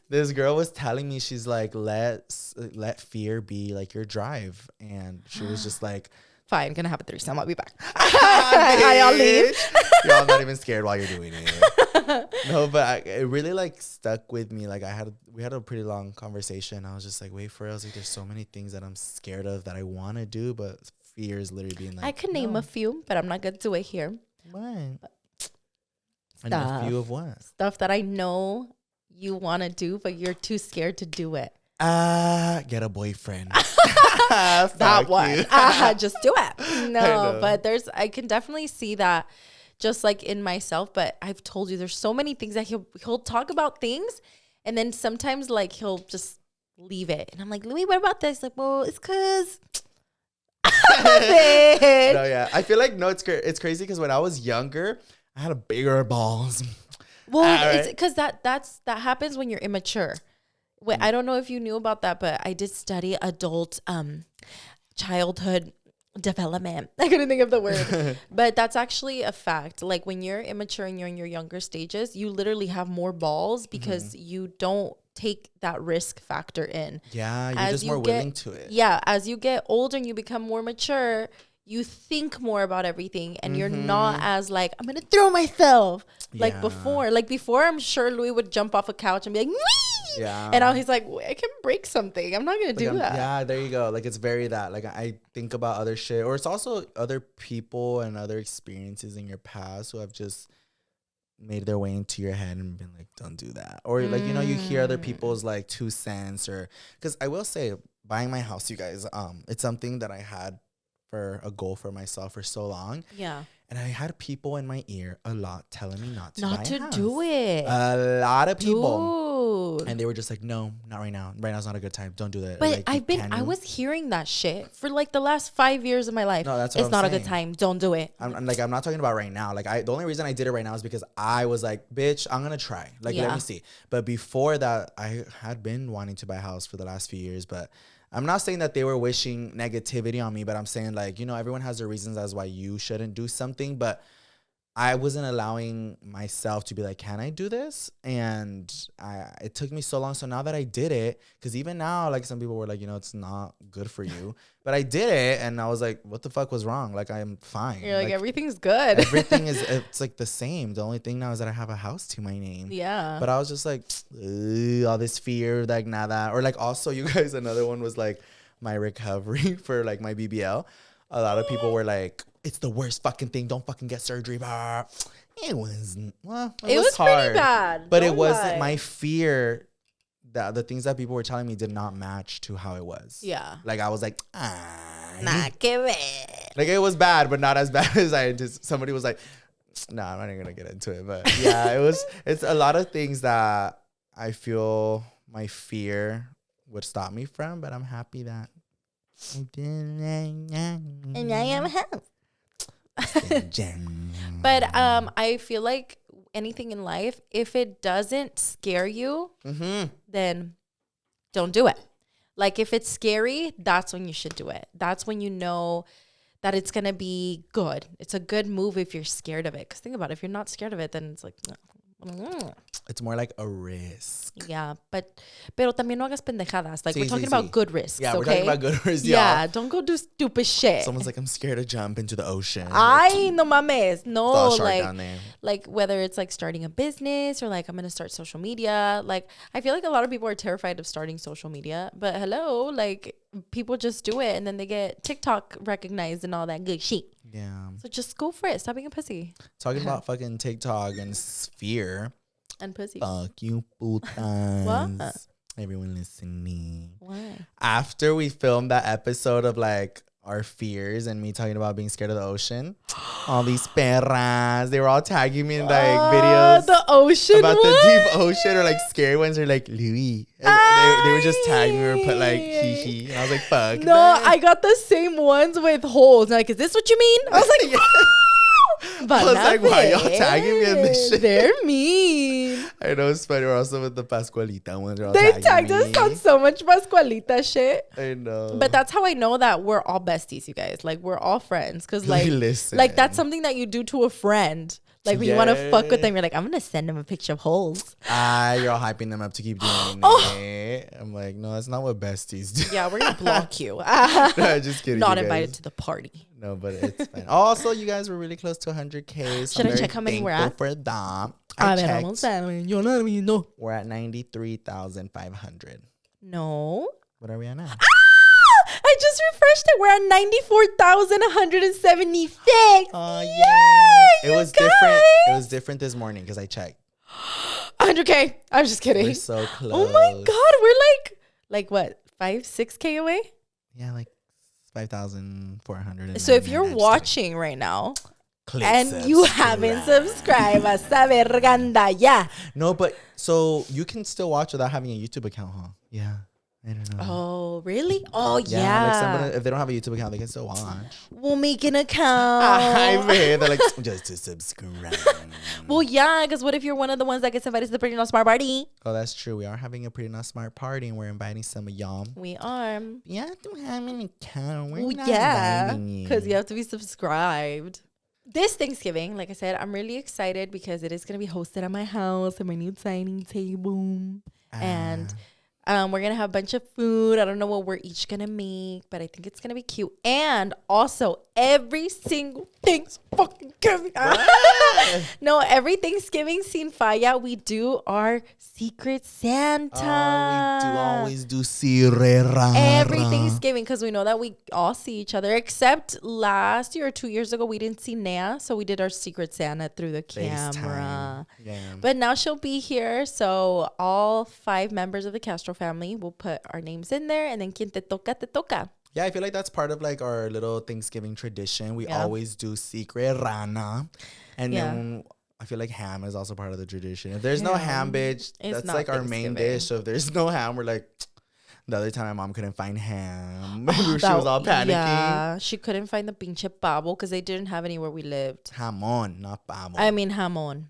This girl was telling me, she's like, let fear be like your drive. And she was just like, fine, gonna have a threesome, I'll be back. I'll leave. Y'all not even scared while you're doing it. No, but it really like stuck with me. Like we had a pretty long conversation. I was just like, wait, for real, I was like, there's so many things that I'm scared of that I want to do, but fear is literally being like, I could name a few, but I'm not gonna do it here. What? A few of what? Stuff that I know you want to do, but you're too scared to do it. Get a boyfriend. That one. Just do it. No, but I can definitely see that just like in myself. But I've told you, there's so many things that he'll talk about things, and then sometimes like he'll just leave it. And I'm like, Louie, what about this? Like, well, it's because I feel like it's crazy because when I was younger, I had bigger balls. Well, it's because that happens when you're immature. Wait, I don't know if you knew about that, but I did study adult childhood development. I couldn't think of the word, but that's actually a fact. Like when you're immature and you're in your younger stages, you literally have more balls because you don't take that risk factor in. Yeah, you're just more willing to it. Yeah, as you get older and you become more mature, you think more about everything, and you're not as like, I'm gonna throw myself like before. Like before, I'm sure Louis would jump off a couch and be like, wee! Yeah. And now he's like, I can break something. I'm not gonna do that. Yeah, there you go. Like it's very that. Like I think about other shit, or it's also other people and other experiences in your past who have just made their way into your head and been like, don't do that. Or like, you know, you hear other people's like 2 cents, or because I will say buying my house, you guys, it's something that I had for a goal for myself for so long. Yeah. And I had people in my ear a lot telling me not to do it. A lot of people. Dude. And they were just like, no, not right now. Right now's not a good time. Don't do that. But like, I was hearing that shit for like the last 5 years of my life. No, that's what it's I'm not saying. a good time. Don't do it. I'm not talking about right now. Like the only reason I did it right now is because I was like, bitch, I'm gonna try. Like, let me see. But before that, I had been wanting to buy a house for the last few years. But I'm not saying that they were wishing negativity on me, but I'm saying like, you know, everyone has their reasons as why you shouldn't do something. But I wasn't allowing myself to be like, can I do this? And it took me so long. So now that I did it, because even now, like some people were like, you know, it's not good for you. But I did it, and I was like, what the fuck was wrong? Like, I'm fine. You're like everything's good. It's like the same. The only thing now is that I have a house to my name. Yeah. But I was just like, all this fear, like nada. Or like also, you guys, another one was like my recovery for like my BBL. A lot of people were like, it's the worst fucking thing. Don't fucking get surgery. Blah. It wasn't. Well, it was hard, pretty bad. But it wasn't my fear. That the things that people were telling me did not match to how it was. Yeah. Like I was like, Nah, que ver. Like it was bad, but not as bad as I just. Somebody was like, nah, I'm not even gonna get into it. But yeah, it's a lot of things that I feel my fear would stop me from, but I'm happy that I did. And I am happy. But I feel like anything in life, if it doesn't scare you, then don't do it. Like if it's scary, that's when you should do it. That's when you know that it's gonna be good. It's a good move if you're scared of it. Because think about it, if you're not scared of it, then it's like it's more like a risk. Yeah, pero también no hagas pendejadas. Like we're talking about good risks. Yeah, okay? we're talking about good risks. Yeah, don't go do stupid shit. Someone's like, I'm scared to jump into the ocean. Ay, no mames. No, like whether it's like starting a business or like I'm gonna start social media. Like I feel like a lot of people are terrified of starting social media. But hello, like people just do it and then they get TikTok recognized and all that good shit. Yeah. So just go for it. Stop being a pussy. Talking about fucking TikTok and fear. And pussy. Fuck you, putas. What? Everyone listening. Why? After we filmed that episode of like our fears and me talking about being scared of the ocean, all these perras, they were all tagging me in like videos. The ocean about one? the deep ocean or like scary ones are like Louie. They would just tag me or put like hee hee. And I was like, fuck. No, I got the same ones with holes. Like, is this what you mean? I was like, yeah. But I was like, why y'all tagging me in this shit? They're mean. I know it's funny. We're also with the Pascualita ones. They tagged us on so much Pascualita shit. I know. But that's how I know that we're all besties, you guys. Like, we're all friends. Because, like, listen. Like, that's something that you do to a friend. Like, when you want to fuck with them, you're like, I'm going to send them a picture of holes. You're all hyping them up to keep doing it. I'm like, no, that's not what besties do. Yeah, we're going to block you. No, just kidding. Not invited to the party. No, but it's fine. Also, you guys were really close to 100K. So Should I check how many we're at? For that. I checked. We're at 93,500. No. What are we at now? I just refreshed it. We're at 94,176. Oh, yeah. It was different. It was different this morning because I checked. 100K. I'm just kidding. We're so close. Oh my God. We're like what? 5-6K away? Yeah, like 5,400. So if you're watching right now and subscribe. you haven't subscribed, a saber gandaya. No, but so you can still watch without having a YouTube account, huh? Yeah. I don't know. Oh, really? Oh, yeah. Like someone, if they don't have a YouTube account, they can still watch. We'll make an account. I mean, they're like, just to subscribe. Well, yeah, because what if you're one of the ones that gets invited to the Pretty Not Smart Party? Oh, that's true. We are having a Pretty Not Smart party, and we're inviting some of y'all. We are. You have to have an account. We're not inviting you. Because you have to be subscribed. This Thanksgiving, like I said, I'm really excited because it is going to be hosted at my house at my new dining table. And we're going to have a bunch of food. I don't know what we're each going to make, but I think it's going to be cute. And also, every single Thanksgiving. No, every Thanksgiving sin falla, we do our Secret Santa. We do always do Sirera. Every Thanksgiving, because we know that we all see each other. Except last year or 2 years ago, we didn't see Nea, so we did our Secret Santa through the camera. Yeah. But now she'll be here, so all 5 members of the Castro family will put our names in there, and then quien te toca, te toca. Yeah, I feel like that's part of like our little Thanksgiving tradition. We always do Secret Rana. And then I feel like ham is also part of the tradition. If there's no ham, bitch, that's like our main dish. So if there's no ham, we're like, the other time my mom couldn't find ham. She was all panicking. Yeah, she couldn't find the pinche pavo because they didn't have any where we lived. Jamon, not pavo. I mean jamon.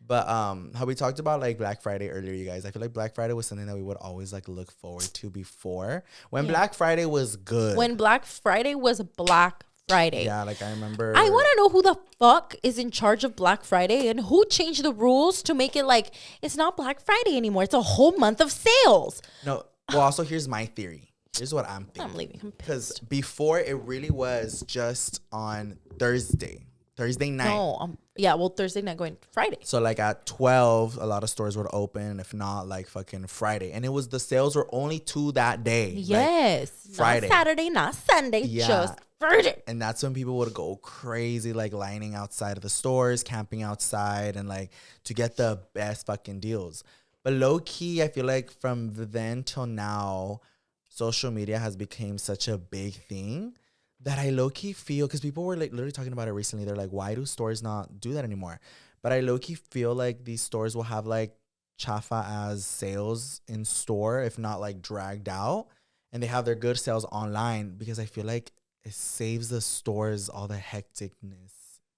But how we talked about like Black Friday earlier, you guys. I feel like Black Friday was something that we would always like look forward to before. When Black Friday was good. When Black Friday was Black Friday. Yeah, like I remember. I want to know who the fuck is in charge of Black Friday and who changed the rules to make it like it's not Black Friday anymore. It's a whole month of sales. No. Well, also here's my theory. Here's what I'm thinking. I'm leaving. Because before it really was just on Thursday night. No, yeah, well, Thursday night going Friday. So like at 12, a lot of stores would open. If not, like fucking Friday. And it was the sales were only to that day. Yes. Like Friday. Not Saturday, not Sunday. Yeah. Just Friday. And that's when people would go crazy, like lining outside of the stores, camping outside, and like to get the best fucking deals. But low key, I feel like from then till now, social media has become such a big thing that I low-key feel, because people were like literally talking about it recently. They're like, why do stores not do that anymore? But I low-key feel like these stores will have like chafa as sales in store, if not like dragged out. And they have their good sales online because I feel like it saves the stores all the hecticness.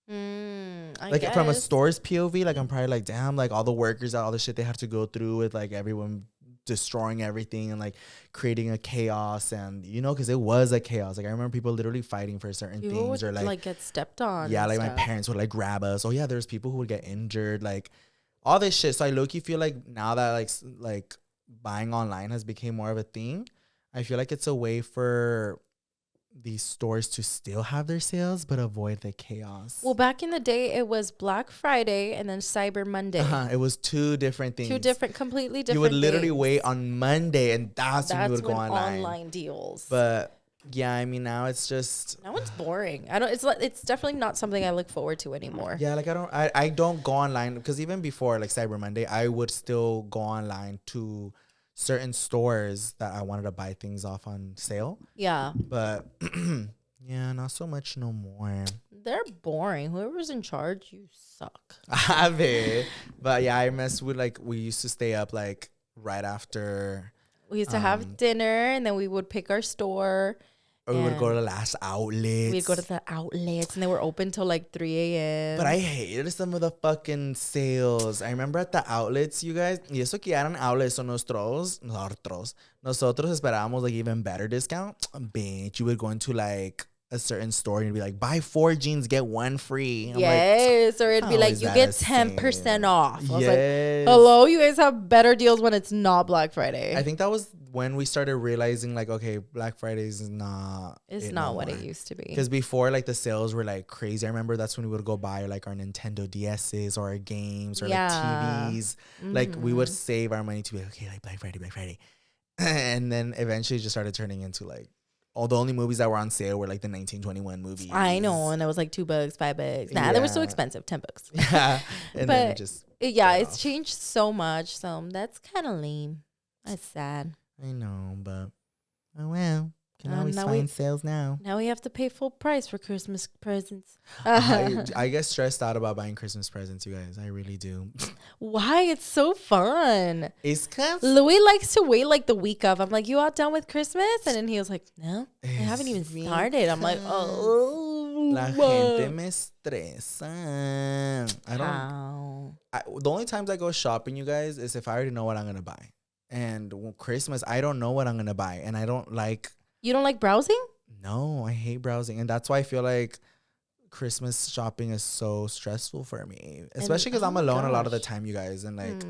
I guess. From a store's POV, like I'm probably like, damn, like all the workers, all the shit they have to go through with like everyone destroying everything and like creating a chaos, and you know, because it was a chaos. Like I remember people literally fighting for certain people things, would, or like get stepped on. Yeah, like stuff. my parents would like grab us. Oh yeah, there's people who would get injured, like all this shit. So I low-key feel like now that like buying online has become more of a thing, I feel like it's a way for these stores to still have their sales but avoid the chaos. Well, back in the day, it was Black Friday and then Cyber Monday. It was two different things. Completely different. You would literally things. wait on Monday, and that's when you would go online deals. But yeah, I mean, now it's just now it's boring. It's definitely not something I look forward to anymore. Yeah, like I don't go online, because even before like Cyber Monday, I would still go online to certain stores that I wanted to buy things off on sale. Yeah. But yeah, not so much no more. They're boring. Whoever's in charge, you suck. But yeah, I mess with like, we used to stay up like right after. We used to have dinner, and then we would pick our store. Or we would go to the last outlets. We'd go to the outlets, and they were open till like 3 a.m. But I hated some of the fucking sales. I remember at the outlets, you guys, y eso que eran outlets, so nosotros esperábamos like even better discount. Bitch, you would go into like a certain store and you'd be like, buy 4 jeans, get 1 free. Yes, like, or it'd be like, you get 10% off. I was like, yes. hello, you guys have better deals when it's not Black Friday. I think that was when we started realizing like, okay, Black Friday is not. It's not what it used to be. Because before, like the sales were like crazy. I remember that's when we would go buy like our Nintendo DSs or our games or like TVs. Mm-hmm. Like we would save our money to be like, okay, like Black Friday. And then eventually it just started turning into like, all the only movies that were on sale were like the 1921 movies. I know, and it was like $2, $5. Nah, they were so expensive, $10. Yeah, and then it just it's changed so much. So that's kind of lame. That's sad. I know, but oh well. Can always find sales now. Now we have to pay full price for Christmas presents. I get stressed out about buying Christmas presents, you guys. I really do. Why? It's so fun. It's cause Louie likes to wait like the week of. I'm like, you all done with Christmas? And then he was like, no, I haven't even started. I'm like, oh. La gente me estresa. The only times I go shopping, you guys, is if I already know what I'm going to buy. And Christmas, I don't know what I'm going to buy. And I don't like... You don't like browsing? No, I hate browsing. And that's why I feel like Christmas shopping is so stressful for me. Especially because I'm alone a lot of the time, you guys. And like,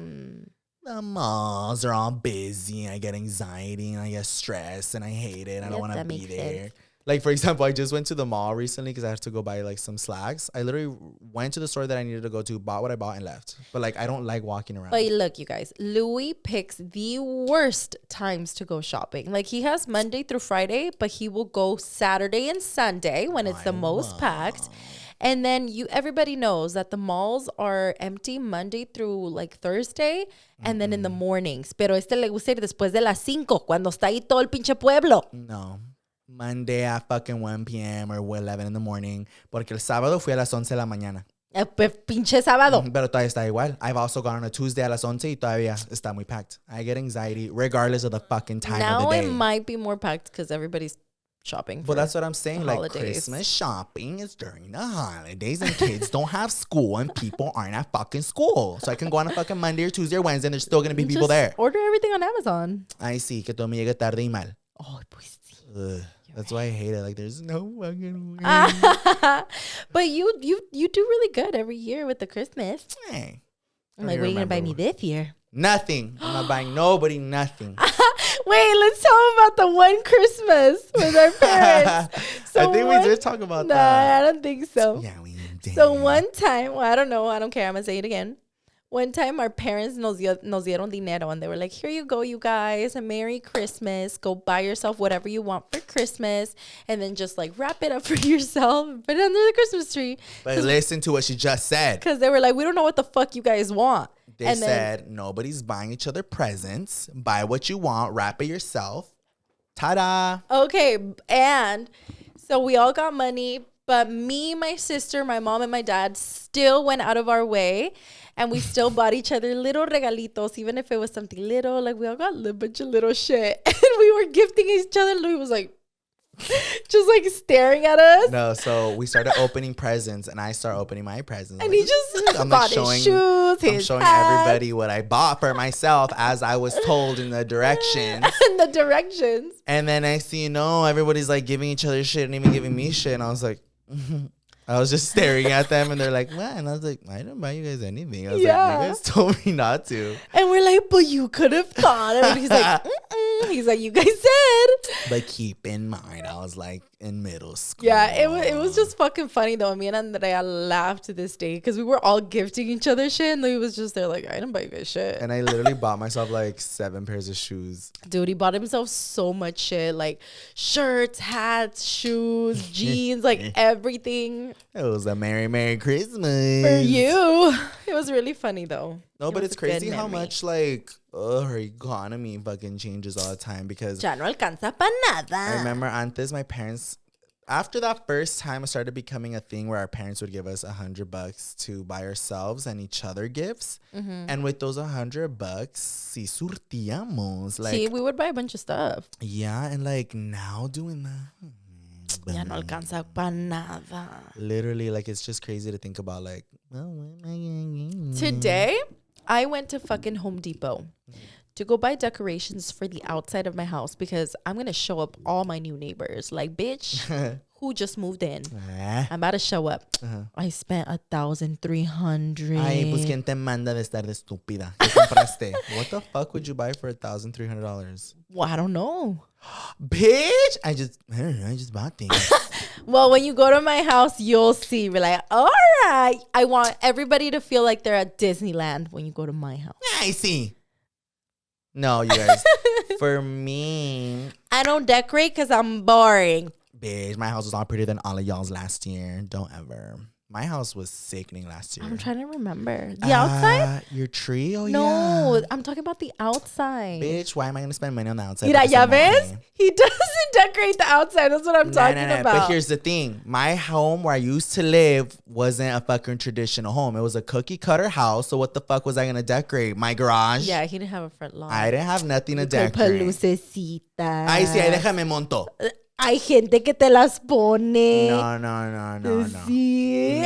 the malls are all busy. I get anxiety and I get stressed and I hate it. I don't want to be there. Sense. Like, for example, I just went to the mall recently because I had to go buy, like, some slacks. I literally went to the store that I needed to go to, bought what I bought, and left. But, like, I don't like walking around. But look, you guys, Louie picks the worst times to go shopping. Like, he has Monday through Friday, but he will go Saturday and Sunday when it's the most packed. And then everybody knows that the malls are empty Monday through, like, Thursday, and then in the mornings. Pero le gusta ir después de las 5, cuando está ahí todo el pinche pueblo. No. Monday at fucking 1 p.m. or 11 in the morning. Porque el sábado fui a las 11 de la mañana. Pinche sábado. Pero todavía está igual. I've also gone on a Tuesday a las 11 y todavía está muy packed. I get anxiety regardless of the fucking time of the day. Now it might be more packed because everybody's shopping. But that's what I'm saying. Like, holidays. Christmas shopping is during the holidays and kids don't have school and people aren't at fucking school. So I can go on a fucking Monday or Tuesday or Wednesday and there's still going to be people there. Order everything on Amazon. Ay, sí, que todo me llega tarde y mal. Oh, pues sí. That's why I hate it. Like, there's no fucking way. But you do really good every year with the Christmas. Hey, I'm like, what are you going to buy me this year? Nothing. I'm not buying nobody nothing. Wait, let's talk about the one Christmas with our parents. So I think we did talk about that. Nah, I don't think so. Yeah, we did. So one time, well, I don't know. I don't care. I'm going to say it again. One time, our parents nos dieron dinero, and they were like, here you go, you guys, a Merry Christmas. Go buy yourself whatever you want for Christmas, and then just, like, wrap it up for yourself and put it under the Christmas tree. But listen to what she just said. Because they were like, we don't know what the fuck you guys want. They said, nobody's buying each other presents. Buy what you want. Wrap it yourself. Ta-da. Okay, and so we all got money, but me, my sister, my mom, and my dad still went out of our way. And we still bought each other little regalitos, even if it was something little. Like, we all got a bunch of little shit. And we were gifting each other. Louis was like, just like staring at us. No, so we started opening presents, and I started opening my presents. And like, he just I'm bought showing, his shoes, I'm showing everybody what I bought for myself as I was told in the directions. In the directions. And then I see, everybody's like giving each other shit and even giving me shit. And I was like... I was just staring at them, and they're like, what? And I was like, I didn't buy you guys anything. I was like, you guys told me not to. And we're like, but you could have thought. And he's like, he's like, you guys said. But keep in mind, I was like in middle school. Yeah, it was just fucking funny, though. Me and Andrea laughed to this day because we were all gifting each other shit. And Louis was just there like, I didn't buy you guys shit. And I literally bought myself like 7 pairs of shoes. Dude, he bought himself so much shit. Like shirts, hats, shoes, jeans, like everything. It was a Merry Christmas. For you. It was really funny, though. No, but it's crazy how much, like, her economy fucking changes all the time because... Ya no alcanza pa nada. I remember antes, my parents... After that first time, it started becoming a thing where our parents would give us $100 to buy ourselves and each other gifts. Mm-hmm. And with those $100, sí surtíamos. Like, see, we would buy a bunch of stuff. Yeah, and like now doing that... Ya no alcanza pa nada. Literally, like, it's just crazy to think about, like, oh, what am I gonna get? Today, I went to fucking Home Depot to go buy decorations for the outside of my house because I'm going to show up all my new neighbors. Like, bitch, who just moved in? I'm about to show up. I spent $1,300. Ay, pues ¿quién te manda de estar de estúpida? ¿Qué compraste? What the fuck would you buy for $1,300? Well, I don't know. Bitch, I just bought things. Well, when you go to my house, you'll see. We're like, all right. I want everybody to feel like they're at Disneyland when you go to my house. I see. No, you guys. For me, I don't decorate because I'm boring. Bitch, my house was all prettier than all of y'all's last year. Don't ever. My house was sickening last year. I'm trying to remember. The outside? Your tree? Oh, no, yeah. I'm talking about the outside. Bitch, why am I going to spend money on the outside? Mira, ya ves? He doesn't decorate the outside. That's what I'm talking about. But here's the thing. My home where I used to live wasn't a fucking traditional home. It was a cookie cutter house. So what the fuck was I going to decorate? My garage? Yeah, he didn't have a front lawn. I didn't have nothing to Put decorate. lucecitas. Ay, sí, ahí déjame monto. Hay gente que te las pone. No. Sí.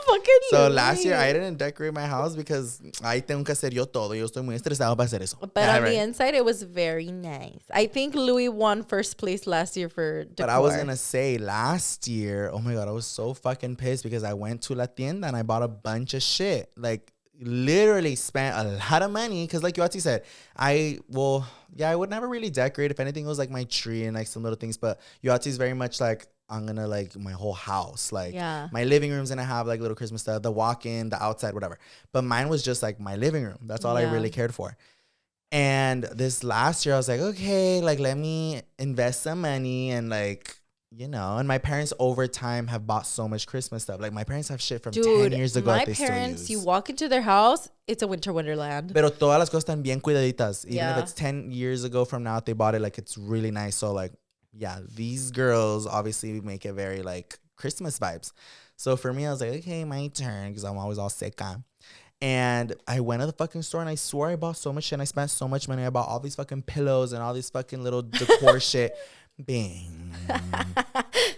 Fucking So Louis. last year I didn't decorate my house because ahí tengo que hacer yo todo. Yo estoy muy estresado para hacer eso. But on the inside, it was very nice. I think Louis won first place last year for decor. But I was going to say last year, oh my God, I was so fucking pissed because I went to La Tienda and I bought a bunch of shit. Like, literally spent a lot of money because, like Yoatzi said, I would never really decorate. If anything, it was like my tree and like some little things. But Yoatzi's very much like, I'm gonna like my whole house, like my living room's gonna have like little Christmas stuff, the walk-in, the outside, whatever. But mine was just like my living room. That's all I really cared for. And this last year, I was like, okay, like let me invest some money and like, you know. And my parents over time have bought so much Christmas stuff. Like my parents have shit from 10 years ago. My parents, you walk into their house, it's a winter wonderland. Pero todas las cosas están bien cuidaditas. Even if it's 10 years ago from now, they bought it, like it's really nice. So like, yeah, these girls obviously make it very like Christmas vibes. So for me, I was like, okay, my turn, because I'm always all seca. And I went to the fucking store and I swore I bought so much shit and I spent so much money. I bought all these fucking pillows and all these fucking little decor shit. Bang.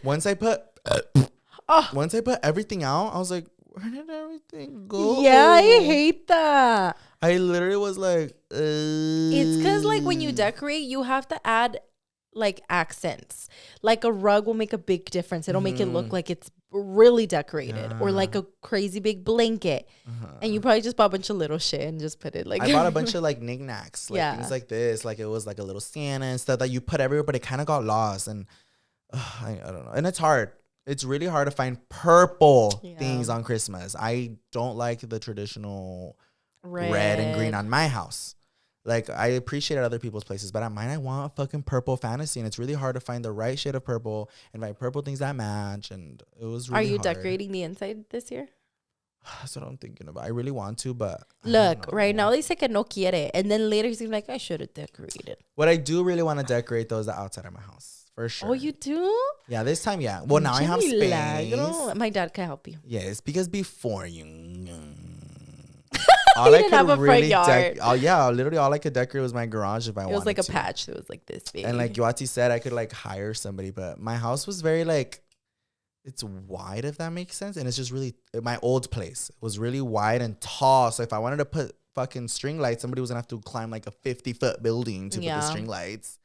Once I put everything out, I was like, where did everything go? Yeah, I hate that. I literally was like, It's because like when you decorate, you have to add like accents. Like a rug will make a big difference. It'll make it look like it's really decorated, or like a crazy big blanket. And you probably just bought a bunch of little shit and just put it like. I bought a bunch of like knickknacks, like things like this. Like it was like a little Santa and stuff that you put everywhere, but it kind of got lost. And I don't know. And it's hard. It's really hard to find purple things on Christmas. I don't like the traditional red and green on my house. Like, I appreciate it at other people's places, but at mine, I want a fucking purple fantasy. And it's really hard to find the right shade of purple and find purple things that match. And it was really hard. Decorating the inside this year? That's what I'm thinking about. I really want to, but... Look, right now, they say que no quiere. And then later, he's like, I should have decorated. What I do really want to decorate, though, is the outside of my house. For sure. Oh, you do? Yeah, this time, yeah. Well, now I have space. My dad can help you. Yes, because before you... All I could really literally all I could decorate was my garage if I wanted to. It was like a patch. It was like this big. And like Yoatzi said, I could like hire somebody, but my house was very like, it's wide, if that makes sense. And it's just really, my old place was really wide and tall. So if I wanted to put fucking string lights, somebody was gonna have to climb like a 50-foot building to put the string lights.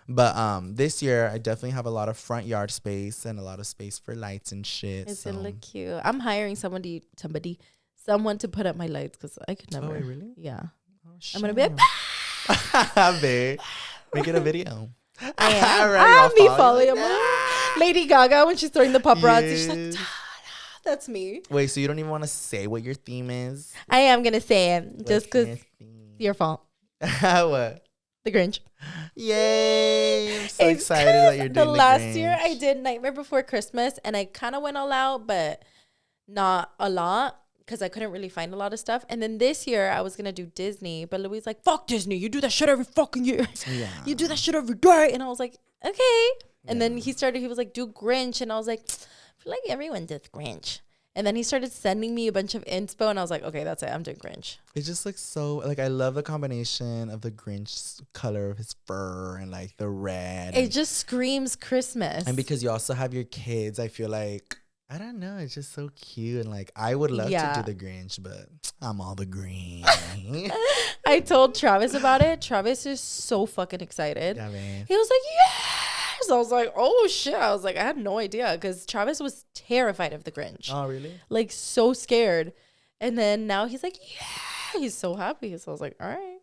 But this year I definitely have a lot of front yard space and a lot of space for lights and shit. It's gonna look cute. I'm hiring someone to put up my lights because I could never. Oh, wait, really? Yeah. Oh, I'm gonna be like, babe, make it a video. I'm me following Lady Gaga when she's throwing the paparazzi. She's like, that's me. Wait, so you don't even want to say what your theme is? I am gonna say it just because your fault. What? The Grinch. Yay! I'm so excited that you're doing the last year I did Nightmare Before Christmas and I kind of went all out, but not a lot because I couldn't really find a lot of stuff. And then this year I was going to do Disney, but Louie's like, fuck Disney. You do that shit every fucking year. Yeah. You do that shit every day. And I was like, okay. And then he was like, do Grinch. And I was like, I feel like everyone does Grinch. And then he started sending me a bunch of inspo, and I was like, okay, that's it. I'm doing Grinch. It just looks so, like, I love the combination of the Grinch's color of his fur and, like, the red. It just screams Christmas. And because you also have your kids, I feel like, I don't know, it's just so cute. And, like, I would love to do the Grinch, but I'm all the green. I told Travis about it. Travis is so fucking excited. Yeah, man. He was like, yeah. I was like, oh shit. I was like, I had no idea because Travis was terrified of the Grinch. Oh, really? Like so scared. And then now he's like, yeah. He's so happy. So I was like, all right.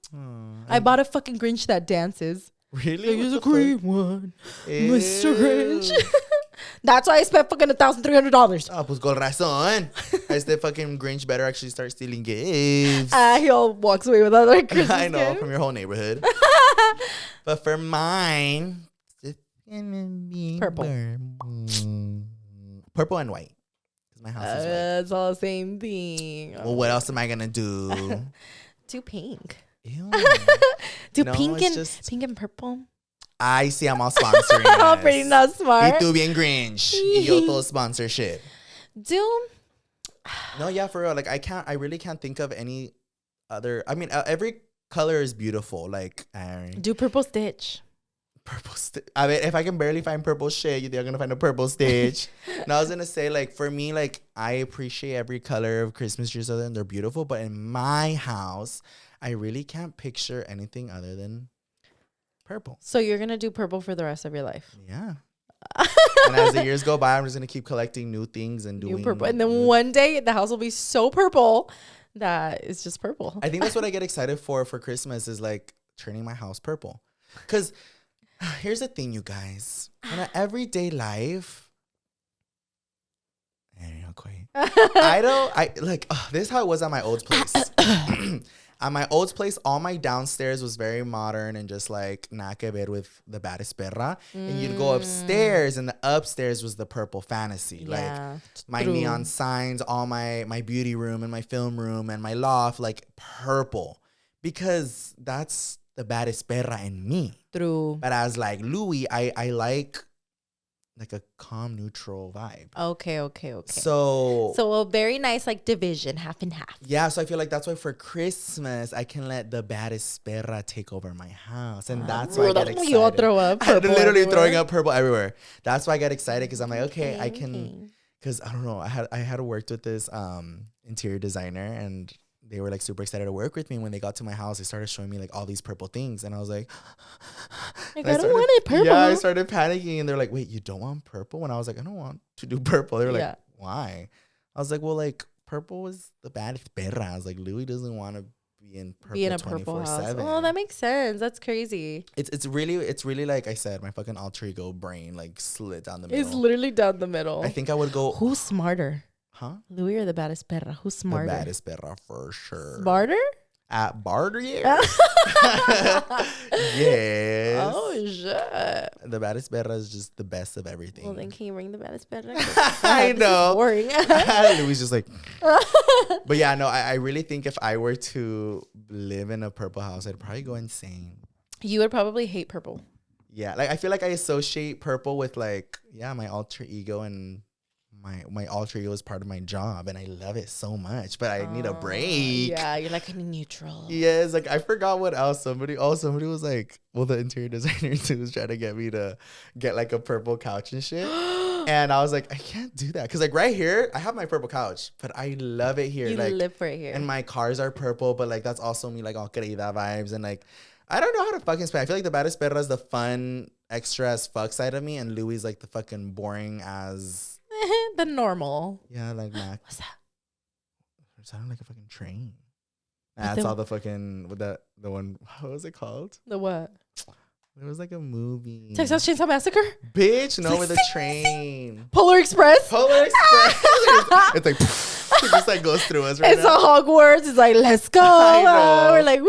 I bought a fucking Grinch that dances. Really? Like, he's a green one. Ew. Mr. Grinch. That's why I spent fucking $1,300. Oh, pues con razón. Este fucking Grinch better actually start stealing gifts. He all walks away with other Christmas I know, gifts. from your whole neighborhood. But for mine... Purple. Purple and white. My house is white. It's all the same thing. Well, what else am I gonna do? Do pink. Ew. Do pink and purple. I see. I'm all sponsoring. Oh, pretty not smart. Y tú bien Grinch. Y yo todo sponsorship. No, yeah, for real. Like I really can't think of any other. I mean, every color is beautiful. Like do purple stitch. I mean, if I can barely find purple shit, you think I'm gonna find a purple stitch? And I was gonna say, like, for me, like, I appreciate every color of Christmas trees other than they're beautiful, but in my house, I really can't picture anything other than purple. So you're gonna do purple for the rest of your life? Yeah. And as the years go by, I'm just gonna keep collecting new things and doing new purple. And then one day the house will be so purple that is just purple. I think that's what I get excited for Christmas is like turning my house purple. Because here's the thing, you guys. In an everyday life, this is how it was at my old place. At my old place, all my downstairs was very modern and just like nada que ver with the baddest perra. And you'd go upstairs, and the upstairs was the purple fantasy. Yeah, like my neon signs, all my beauty room and my film room and my loft, like purple. Because that's the baddest perra in me. True. But as like Louie, I like a calm, neutral vibe. Okay. So a very nice like division, half and half. Yeah, so I feel like that's why for Christmas I can let the baddest perra take over my house, and that's why I get excited. You'll throw up. I'm literally throwing up purple everywhere. That's why I get excited because I'm like, okay, I can. Because I don't know, I had worked with this interior designer, and they were like super excited to work with me. When they got to my house, they started showing me like all these purple things, and I was like, I don't want it purple. Yeah, I started panicking, and they're like, wait, you don't want purple? And I was like, I don't want to do purple. They were like, why? I was like, well, like purple is the baddest perra. I was like, Louis doesn't want to be in purple 24/7. Oh, that makes sense. That's crazy. It's really like I said, my fucking alter ego brain like slid down the middle. It's literally down the middle. I think I would go. Who's smarter? Huh? Louis or the baddest perra? Who's smarter? The baddest perra for sure. Smarter? At barter, yes. Yes. Oh shit. The baddest perra is just the best of everything. Well, then can you bring the baddest perra? I know. Boring. Louis just like. But yeah, no, I really think if I were to live in a purple house, I'd probably go insane. You would probably hate purple. Yeah, like I feel like I associate purple with like my alter ego, and my alter ego is part of my job, and I love it so much, but I need a break. Yeah, you're like kind of neutral. Yes, like I forgot what else. Somebody was like, well, the interior designer too was trying to get me to get like a purple couch and shit. And I was like, I can't do that. Cause like right here, I have my purple couch, but I love it here. You like, live right here. And my cars are purple, but like that's also me like all querida vibes. And like, I don't know how to fucking explain. I feel like the baddest perra is the fun, extra as fuck side of me. And Louis like the fucking boring as... the normal. Yeah, like Mac. What's that? It sounded like a fucking train. That's all the fucking the one. What was it called? The what? It was like a movie. Texas Chainsaw Massacre? Bitch, no, with a train. Polar Express? Polar Express. It's like it just like goes through us right it's now. It's a Hogwarts. It's like, let's go. I know. We're like, woo.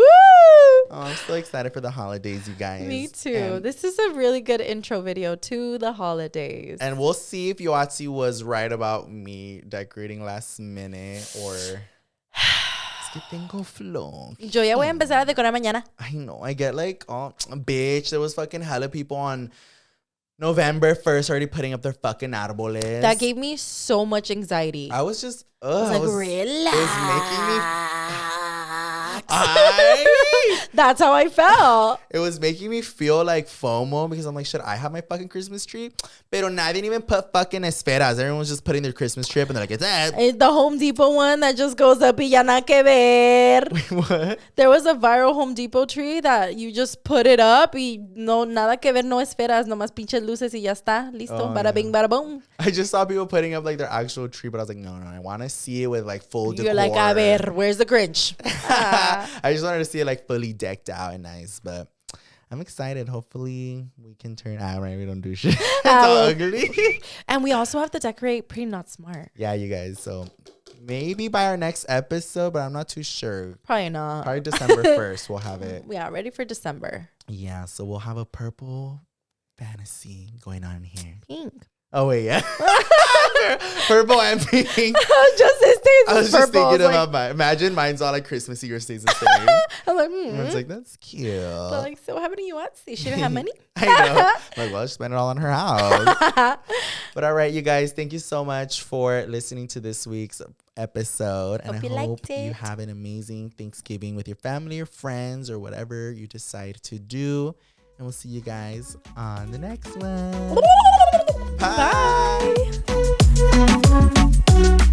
Oh, I'm so excited for the holidays, you guys. Me too. And this is a really good intro video to the holidays. And we'll see if Yoatzi was right about me decorating last minute or... que tengo flow. Yo ya voy a empezar a decorar mañana. I know. I get like, oh, bitch, there was fucking hella people on November 1st already putting up their fucking árboles. That gave me so much anxiety. I was just, relax. It was making me... That's how I felt. It was making me feel like FOMO because I'm like, should I have my fucking Christmas tree? Pero nadie even put fucking esferas. Everyone was just putting their Christmas tree up and they're like, it's that. The Home Depot one that just goes up y ya nada que ver. Wait, what? There was a viral Home Depot tree that you just put it up y no, nada que ver, no esferas, nomás pinches luces y ya está. Listo. Bada bing, bada boom. I just saw people putting up like their actual tree, but I was like, no, I want to see it with like full decor. You're like, a ver, where's the Grinch? I just wanted to see it like fully decked out and nice, but I'm excited. Hopefully we can turn out right. We don't do shit. It's all ugly. And we also have to decorate pretty not smart. Yeah, you guys. So maybe by our next episode, but I'm not too sure. Probably not. Probably December 1st we'll have it. Yeah, ready for December. Yeah, so we'll have a purple fantasy going on here. Pink. Oh, wait, yeah. Purple and pink. I was just thinking about imagine mine's all like Christmassy, yours stays the same. I'm like, And it's like, that's cute. But like, so what happened to Yoatzi? She didn't have money? I know. I'm like, well, just spend it all on her house. But all right, you guys, thank you so much for listening to this week's episode. And I hope you have an amazing Thanksgiving with your family or friends or whatever you decide to do. And we'll see you guys on the next one. Bye. Bye.